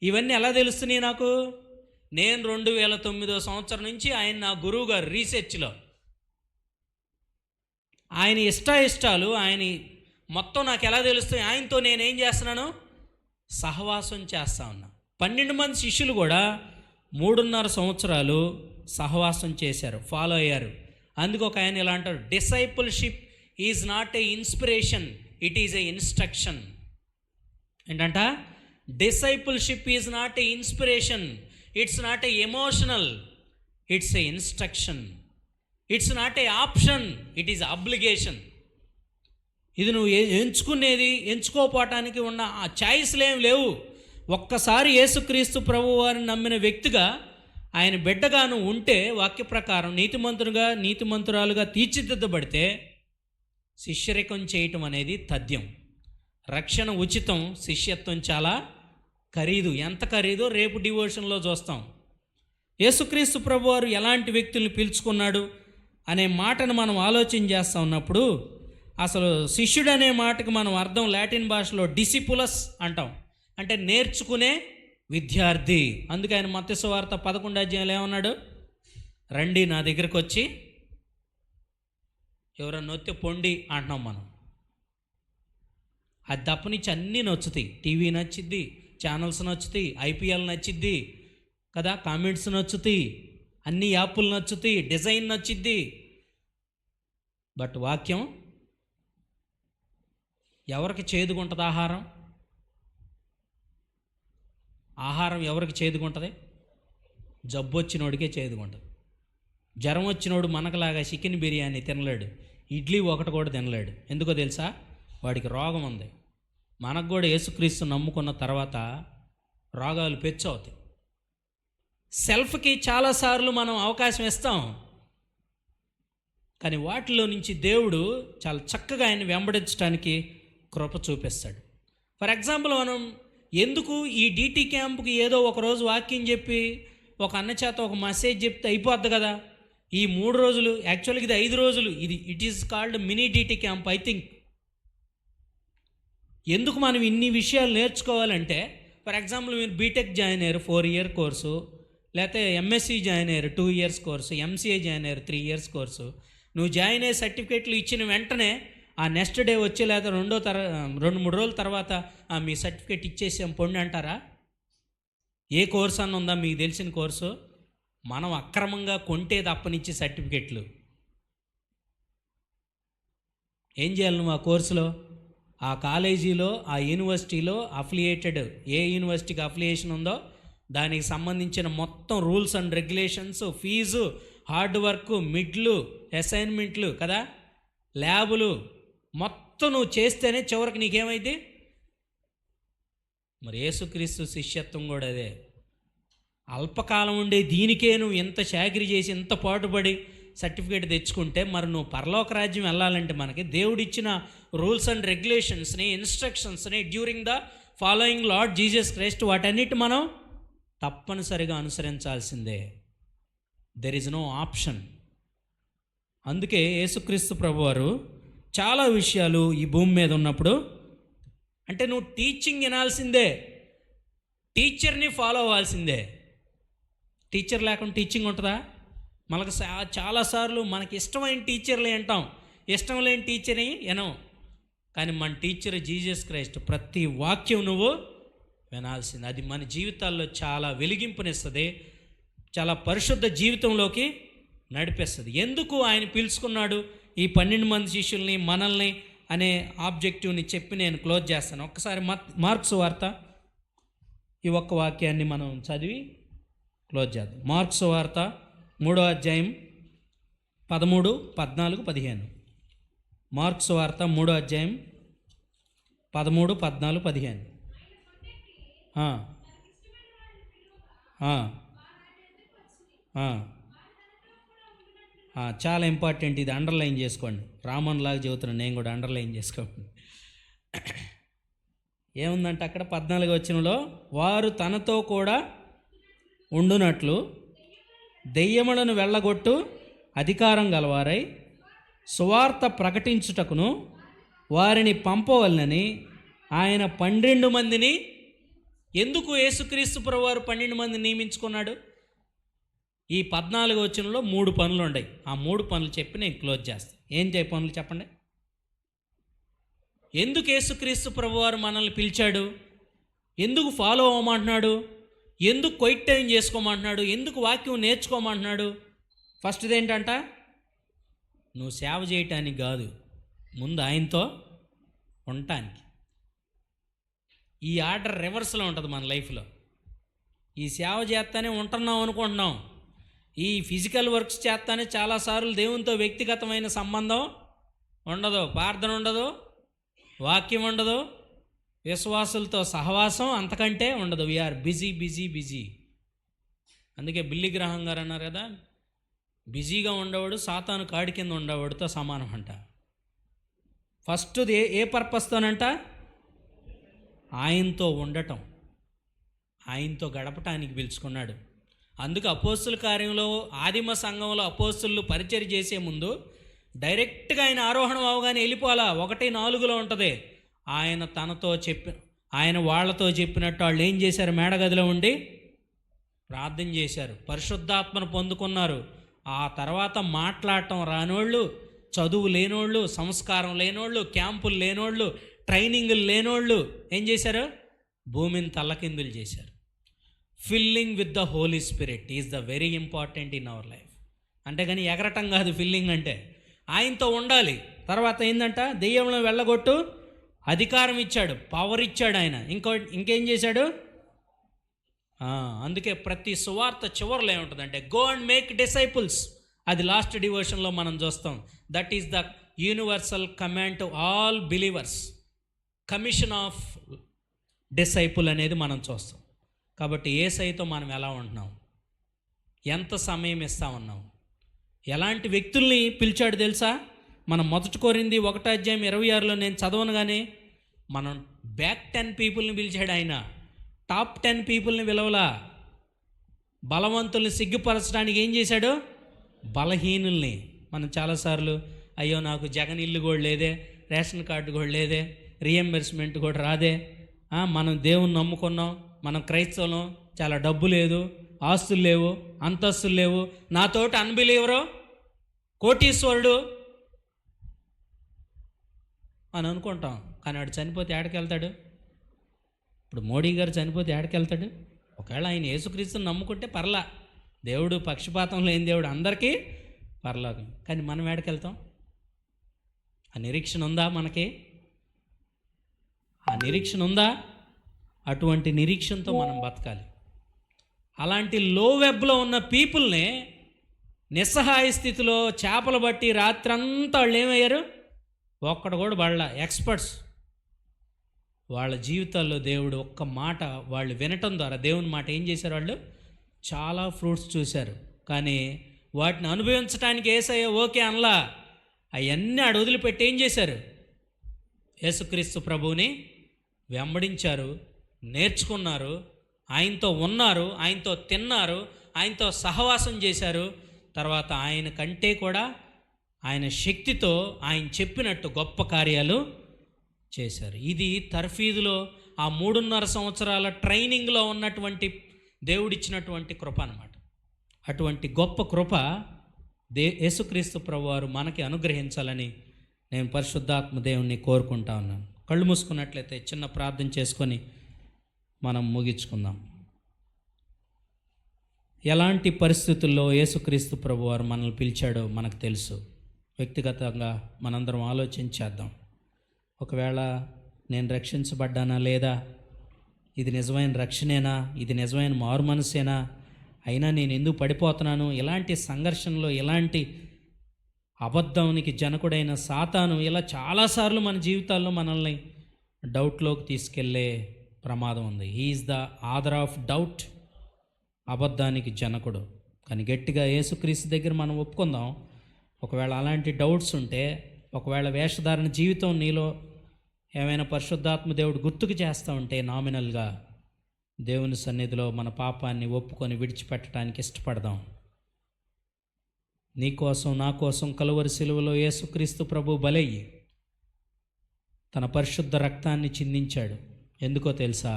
ఇవన్నీ ఎలా తెలుస్తున్నాయి నాకు? నేను 2009 సంవత్సరం నుంచి ఆయన నా గురువు గారు రీసెర్చ్లో. ఆయన ఇష్టాలు ఆయన మొత్తం నాకు ఎలా తెలుస్తాయి? ఆయనతో నేనేం చేస్తున్నాను? సహవాసం చేస్తా ఉన్నా. 12 మంది శిష్యులు కూడా 3.5 సంవత్సరాలు సహవాసం చేశారు, ఫాలో అయ్యారు. అందుకు ఒక ఆయన ఇలా అంటారు, discipleship is not a inspiration, it is a instruction. ఏంటంట? Discipleship is not a inspiration, it's not a emotional, it's a instruction. It's not a option, it is obligation. ఇది నువ్వు ఎంచుకునేది, ఎంచుకోపోవటానికి ఉన్న ఆ ఛాయిస్లు ఏమి లేవు. ఒక్కసారి యేసుక్రీస్తు ప్రభు వారిని నమ్మిన వ్యక్తిగా, ఆయన బిడ్డగా నువ్వు ఉంటే, వాక్య ప్రకారం నీతిమంతురాలుగా తీర్చిదిద్దబడితే, శిష్యరికం చేయటం అనేది తథ్యం. రక్షణ ఉచితం, శిష్యత్వం చాలా ఖరీదు. ఎంత ఖరీదో రేపు డివోషన్లో చూస్తాం. యేసుక్రీస్తు ప్రభు వారు ఎలాంటి వ్యక్తుల్ని పిలుచుకున్నాడు అనే మాటను మనం ఆలోచన చేస్తూ ఉన్నప్పుడు, అసలు శిష్యుడు అనే మాటకు మనం అర్థం లాటిన్ భాషలో డిసిపులస్ అంటాం, అంటే నేర్చుకునే విద్యార్థి. అందుకే ఆయన మత్తయి సువార్త 11వ అధ్యాయంలో ఏమన్నాడు? రండి నా దగ్గరకు వచ్చి, ఎవరన్నా నొత్తే పొండి అంటున్నాం మనం. అది తప్పనిచ్చి అన్నీ నచ్చుతాయి. టీవీ నచ్చిద్ది, ఛానల్స్ నచ్చుతాయి, ఐపీఎల్ నచ్చిద్ది కదా, కామెంట్స్ నచ్చుతాయి, అన్ని యాప్లు నచ్చుతాయి, డిజైన్ నచ్చిద్ది. బట్ వాక్యం ఎవరికి చేదుగుంటుంది? ఆహారం ఎవరికి చేదుగుంటుంది? జబ్బు వచ్చినోడికే చేదుగుంటుంది. జ్వరం వచ్చినోడు మనకులాగా చికెన్ బిర్యానీ తినలేడు, ఇడ్లీ ఒకటి కూడా తినలేడు. ఎందుకో తెలుసా? వాడికి రోగం ఉంది. మనకు కూడా యేసుక్రీస్తు నమ్ముకున్న తర్వాత రోగాలు పెచ్చవుతాయి. సెల్ఫ్కి చాలాసార్లు మనం అవకాశం ఇస్తాం, కానీ వాటిలో నుంచి దేవుడు చాలా చక్కగా ఆయన వెంబడించడానికి కృప చూపిస్తాడు. ఫర్ ఎగ్జాంపుల్, మనం ఎందుకు ఈ DT క్యాంప్కి ఏదో ఒకరోజు వాక్యం చెప్పి ఒక అన్న చేత ఒక మెసేజ్ చెప్తే అయిపోద్ది కదా. ఈ 3 రోజులు, యాక్చువల్గా ఇది 5 రోజులు, it is called mini DT camp I think. ఎందుకు మనం ఇన్ని విషయాలు నేర్చుకోవాలంటే, ఫర్ ఎగ్జాంపుల్ మీరు బీటెక్ జాయిన్ అయ్యారు 4 ఇయర్ కోర్సు, లేకపోతే MSc జాయిన్ అయ్యారు 2 ఇయర్స్ కోర్సు, MCA జాయిన్ అయ్యారు 3 ఇయర్స్ కోర్సు. నువ్వు జాయిన్ అయ్యే సర్టిఫికేట్లు ఇచ్చిన వెంటనే ఆ నెక్స్ట్ డే వచ్చి, లేదా 2-3 రోజుల తర్వాత మీ సర్టిఫికేట్ ఇచ్చేసాం పొండి అంటారా? ఏ కోర్సు అన్న ఉందా మీకు తెలిసిన కోర్సు? మనం అక్రమంగా కొంటే తప్పనిచ్చే సర్టిఫికెట్లు. ఏం చేయాలి నువ్వు ఆ కోర్సులో? ఆ కాలేజీలో, ఆ యూనివర్సిటీలో అఫిలియేటెడ్, ఏ యూనివర్సిటీకి అఫిలియేషన్ ఉందో దానికి సంబంధించిన మొత్తం rules and regulations, fee, hard work, మిడ్లు, అసైన్మెంట్లు కదా, ల్యాబులు మొత్తం నువ్వు చేస్తేనే చివరికి నీకేమైంది? మరి యేసుక్రీస్తు శిష్యత్వం కూడా అదే. అల్పకాలం ఉండే దీనికే నువ్వు ఎంత చాకిరీ చేసి, ఎంత పాటుపడి సర్టిఫికేట్ తెచ్చుకుంటే, మరి నువ్వు పరలోక రాజ్యం వెళ్ళాలంటే మనకి దేవుడిచ్చిన రూల్స్ అండ్ రెగ్యులేషన్స్ని, ఇన్స్ట్రక్షన్స్ని during the following Lord Jesus Christ, వాటన్నిటి మనం తప్పనిసరిగా అనుసరించాల్సిందే. There is no option. అందుకే యేసుక్రీస్తు ప్రభువారు చాలా విషయాలు ఈ భూమి మీద ఉన్నప్పుడు, అంటే నువ్వు టీచింగ్ వినాల్సిందే, టీచర్ని ఫాలో అవ్వాల్సిందే. టీచర్ లేకుండా టీచింగ్ ఉంటుందా? మనకు చాలాసార్లు మనకి ఇష్టమైన టీచర్లే వింటాం, ఇష్టం లేని టీచర్ని వినం. కానీ మన టీచర్ జీసస్ క్రైస్ట్, ప్రతి వాక్యం నువ్వు వినాల్సింది. అది మన జీవితాల్లో చాలా వెలిగింపునిస్తుంది, చాలా పరిశుద్ధ జీవితంలోకి నడిపిస్తుంది. ఎందుకు ఆయన పిలుచుకున్నాడు ఈ 12 మంది శిష్యుల్ని, మనల్ని అనే ఆబ్జెక్టివ్ని చెప్పి నేను క్లోజ్ చేస్తాను. ఒక్కసారి మార్క్స్ వార్త ఈ ఒక్క వాక్యాన్ని మనం చదివి క్లోజ్ చేద్దాం. మార్క్స్ వార్త 3వ అధ్యాయం 13, 14, 15. మార్క్స్ వార్త 3వ అధ్యాయం 13, 14, 15. చాలా ఇంపార్టెంట్, ఇది అండర్లైన్ చేసుకోండి. రామన్ లాగా చెబుతున్నాను, నేను కూడా అండర్లైన్ చేసుకోండి. ఏముందంటే అక్కడ 14వ వచనంలో, వారు తనతో కూడా ఉండునట్లు దెయ్యములను వెళ్ళగొట్టు అధికారం గలవారై సువార్త ప్రకటించుటకును వారిని పంపవలనని ఆయన 12 మందిని. ఎందుకు యేసుక్రీస్తు ప్రభువారు 12 మందిని నియమించుకున్నాడు? ఈ 14వ వచనంలో 3 పనులు ఉన్నాయి. ఆ 3 పనులు చెప్పి నేను క్లోజ్ చేస్తాను. ఏం పనులు చెప్పండి? ఎందుకు యేసుక్రీస్తు ప్రభువారు మనల్ని పిలిచాడు? ఎందుకు ఫాలో అవ్వమంటున్నాడు? ఎందుకు క్వైట్ టైం చేసుకోమంటున్నాడు? ఎందుకు వాక్యం నేర్చుకోమంటున్నాడు? ఫస్ట్ది ఏంటంట, నువ్వు సేవ చేయటానికి కాదు, ముందు ఆయనతో ఉండటానికి. ఈ ఆర్డర్ రివర్స్లో ఉంటుంది మన లైఫ్లో. ఈ సేవ చేస్తానే ఉంటున్నాం అనుకుంటున్నాం, ఈ ఫిజికల్ వర్క్స్ చేస్తానే చాలాసార్లు దేవునితో వ్యక్తిగతమైన సంబంధం ఉండదు, ప్రార్థన ఉండదు, వాక్యం ఉండదు, విశ్వాసులతో సహవాసం అంతకంటే ఉండదు. We are busy busy busy. అందుకే బిల్లీ గ్రహం గారు అన్నారు కదా, బిజీగా ఉండేవాడు సాతాను కాడి కింద ఉండేవాడితో సమానం అంట. ఫస్ట్ ఏ పర్పస్తోనంట? ఆయనతో ఉండటం, ఆయనతో గడపటానికి పిలుచుకున్నాడు. అందుకు అపోస్తుల కార్యంలో ఆదిమ సంఘంలో అపోస్తులు పరిచర్య చేసే ముందు డైరెక్ట్గా ఆయన ఆరోహణం అవగానే వెళ్ళిపోవాలా. 1:4 ఉంటుంది. ఆయన వాళ్ళతో చెప్పినట్టు వాళ్ళు ఏం చేశారు? మేడగదిలో ఉండి ప్రార్థన చేశారు, పరిశుద్ధాత్మను పొందుకున్నారు. ఆ తర్వాత మాట్లాడటం రానోళ్ళు, చదువు లేనోళ్ళు, సంస్కారం లేనోళ్ళు, క్యాంపులు లేనోళ్ళు, ట్రైనింగులు లేనోళ్ళు ఏం చేశారు? భూమిని తల్లకిందులు చేశారు. Filling with the Holy Spirit is the very important in our life. అంటే కానీ ఎగరటం కాదు ఫిల్లింగ్ అంటే, ఆయనతో ఉండాలి. తర్వాత ఏంటంట, దెయ్యంలో వెళ్ళగొట్టు అధికారం ఇచ్చాడు, పవర్ ఇచ్చాడు ఆయన. ఇంకేం చేశాడు? అందుకే ప్రతి సువార్త చివరిలో ఏముంటుందంటే, గో అండ్ మేక్ డిసైపుల్స్. అది లాస్ట్ డివోషన్లో మనం చూస్తాం. That is the universal command to all believers. Commission of disciple అనేది మనం చూస్తాం. కాబట్టి యేసయ్యతో మనం ఎలా ఉంటున్నాం, ఎంత సమయం ఇస్తా ఉన్నాం, ఎలాంటి వ్యక్తుల్ని పిలిచాడు తెలుసా? మనం 1 కొరింథీ 1వ అధ్యాయం 26లో నేను చదవను కానీ, మనం బ్యాక్ 10 పీపుల్ని పిలిచాడు ఆయన. టాప్ 10 పీపుల్ని పిలవలా. బలవంతుల్ని సిగ్గుపరచడానికి ఏం చేశాడు? బలహీనుల్ని. మనం చాలాసార్లు అయ్యో నాకు జగన్ ఇల్లు కూడా లేదే, రేషన్ కార్డు కూడా లేదే, రీఎంబర్స్మెంట్ కూడా రాదే, మనం దేవుని నమ్ముకున్నాం, మనం క్రైస్తవులం, చాలా డబ్బు లేదు, ఆస్తులు లేవు, అంతస్తులు లేవు, నాతోటి అన్బిలీవరు, కోటీశ్వరుడు అని అనుకుంటాం. కానీ వాడు చనిపోతే ఏడకి వెళ్తాడు? ఇప్పుడు మోడీ గారు చనిపోతే ఏడకి వెళ్తాడు? ఒకవేళ ఆయన యేసుక్రీస్తుని నమ్ముకుంటే పర్లా, దేవుడు పక్షపాతం లేని దేవుడు, అందరికీ పర్లోకం. కానీ మనం ఏడకి వెళ్తాం? ఆ నిరీక్షణ ఉందా మనకి? ఆ నిరీక్షణ ఉందా? అటువంటి నిరీక్షణతో మనం బతకాలి. అలాంటి లో వెబ్లో ఉన్న పీపుల్ని నిస్సహాయ స్థితిలో చేపలు బట్టి రాత్రంతా వాళ్ళు ఏమయ్యారు? ఒక్కడు కూడా వాళ్ళ ఎక్స్పర్ట్స్. వాళ్ళ జీవితాల్లో దేవుడు ఒక్క మాట వాళ్ళు వినటం ద్వారా దేవుని మాట ఏం చేశారు? వాళ్ళు చాలా ఫ్రూట్స్ చూశారు. కానీ వాటిని అనుభవించడానికి యేసయ్య ఓకే అనలా. అవన్నీ ఆడ వదిలిపెట్టి ఏం చేశారు? యేసుక్రీస్తు ప్రభువుని వెంబడించారు, నేర్చుకున్నారు, ఆయనతో ఉన్నారు, ఆయనతో తిన్నారు, ఆయనతో సహవాసం చేశారు. తర్వాత ఆయన కంటే కూడా ఆయన శక్తితో ఆయన చెప్పినట్టు గొప్ప కార్యాలు చేశారు. ఇది తర్ఫీదులో ఆ 3.5 సంవత్సరాల ట్రైనింగ్లో ఉన్నటువంటి దేవుడిచ్చినటువంటి కృప అన్నమాట. అటువంటి గొప్ప కృప యేసుక్రీస్తు ప్రభువారు మనకి అనుగ్రహించాలని నేను పరిశుద్ధాత్మ దేవుణ్ణి కోరుకుంటా ఉన్నాను. కళ్ళు మూసుకున్నట్లయితే చిన్న ప్రార్థన చేసుకొని మనం ముగించుకుందాం. ఎలాంటి పరిస్థితుల్లో యేసుక్రీస్తు ప్రభువారు మనల్ని పిలిచాడో మనకు తెలుసు. వ్యక్తిగతంగా మనందరం ఆలోచించేద్దాం. ఒకవేళ నేను రక్షించబడ్డానా లేదా, ఇది నిజమైన రక్షణేనా, ఇది నిజమైన మారు మనసేనా, అయినా నేను ఎందుకు పడిపోతున్నాను, ఇలాంటి సంఘర్షణలో, ఇలాంటి అబద్ధానికి జనకుడైన సాతాను ఇలా చాలాసార్లు మన జీవితాల్లో మనల్ని డౌట్లోకి తీసుకెళ్లే ప్రమాదం ఉంది. He's the author of doubt, అబద్ధానికి జనకుడు. కానీ గట్టిగా యేసుక్రీస్తు దగ్గర మనం ఒప్పుకుందాం. ఒకవేళ అలాంటి డౌట్స్ ఉంటే, ఒకవేళ వేషధారణ జీవితం నీలో ఏమైనా పరిశుద్ధాత్మ దేవుడు గుర్తుకు చేస్తూ ఉంటే, నామినల్గా దేవుని సన్నిధిలో మన పాపాన్ని ఒప్పుకొని విడిచిపెట్టడానికి ఇష్టపడదాం. నీ కోసం నా కోసం కలువరి సిలువలో యేసుక్రీస్తు ప్రభు బలయ్యి తన పరిశుద్ధ రక్తాన్ని చిందించాడు. ఎందుకో తెలుసా?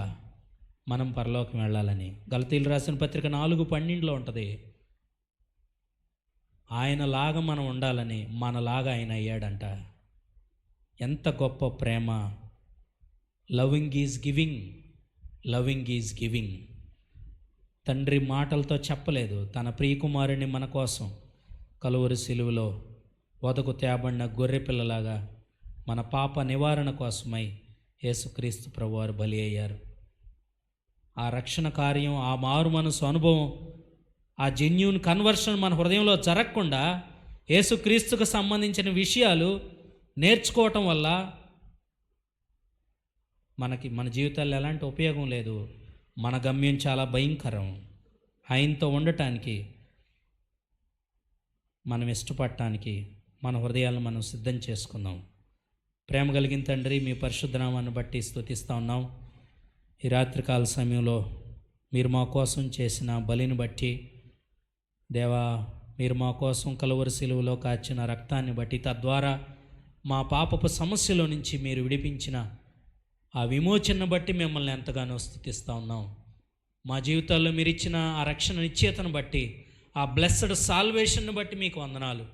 మనం పరలోకం వెళ్ళాలని. గలతీయులు రాసిన పత్రిక 4:12 ఉంటుంది. ఆయనలాగా మనం ఉండాలని, మనలాగా ఆయన అయ్యాడంట. ఎంత గొప్ప ప్రేమ! Loving is giving, loving is giving. తండ్రి మాటలతో చెప్పలేదు, తన ప్రియకుమారుని మన కోసం కలువరి సిలువలో వదకు తేబడిన గొర్రెపిల్లలాగా మన పాప నివారణ కోసమై యేసుక్రీస్తు ప్రభువారు బలి అయ్యారు. ఆ రక్షణ కార్యం, ఆ మారు మనసు అనుభవం, ఆ జెన్యూన్ కన్వర్షన్ మన హృదయంలో జరగకుండా యేసుక్రీస్తుకు సంబంధించిన విషయాలు నేర్చుకోవటం వల్ల మన జీవితాల్లో ఎలాంటి ఉపయోగం లేదు. మన గమ్యం చాలా భయంకరం. ఆయనతో ఉండటానికి, మనం ఇష్టపడటానికి మన హృదయాలను మనం సిద్ధం చేసుకుందాం. ప్రేమ కలిగిన తండ్రి, మీ పరిశుద్ధ నామాన్ని బట్టి స్తుతిస్తూ ఉన్నాం. ఈ రాత్రికాల సమయంలో మీరు మా కోసం చేసిన బలిని బట్టి దేవా, మీరు మా కోసం కలువరి సిలువలో కాచిన రక్తాన్ని బట్టి, తద్వారా మా పాపపు సమస్యలో నుంచి మీరు విడిపించిన ఆ విమోచనను బట్టి మిమ్మల్ని ఎంతగానో స్తుతిస్తూ ఉన్నాం. మా జీవితాల్లో మీరు ఇచ్చిన ఆ రక్షణ నిశ్చయతను బట్టి, ఆ బ్లెస్సడ్ సాల్వేషన్ను బట్టి మీకు వందనాలు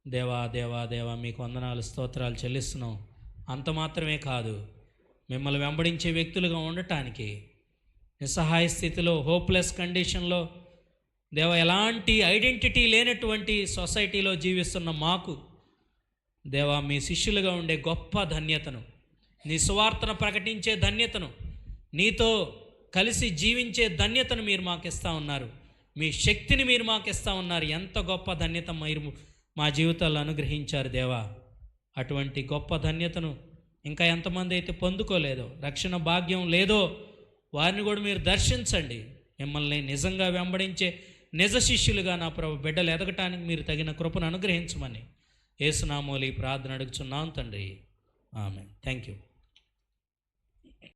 దేవా. దేవా దేవా మీకు వందనాలు, స్తోత్రాలు చెల్లిస్తున్నాం. అంత మాత్రమే కాదు, మిమ్మల్ని వెంబడించే వ్యక్తులుగా ఉండటానికి, నిస్సహాయ స్థితిలో, హోప్లెస్ కండిషన్లో దేవా, ఎలాంటి ఐడెంటిటీ లేనటువంటి సొసైటీలో జీవిస్తున్న మాకు దేవా, మీ శిష్యులుగా ఉండే గొప్ప ధన్యతను, నీ సువార్తను ప్రకటించే ధన్యతను, నీతో కలిసి జీవించే ధన్యతను మీరు మాకు ఇస్తూ ఉన్నారు. మీ శక్తిని మీరు మాకు ఇస్తూ ఉన్నారు. ఎంత గొప్ప ధన్యత మీరు మా జీవితాల్లో అనుగ్రహించారు దేవా. అటువంటి గొప్ప ధన్యతను ఇంకా ఎంతమంది అయితే పొందుకోలేదో, రక్షణ భాగ్యం లేదో, వారిని కూడా మీరు దర్శించండి. మిమ్మల్ని నిజంగా వెంబడించే నిజ శిష్యులుగా నా ప్రభు బిడ్డలు ఎదగటానికి మీరు తగిన కృపను అనుగ్రహించమని యేసునామములో ఈ ప్రార్థన అడుగుచున్నాం తండ్రి. ఆమేన్. Thank you.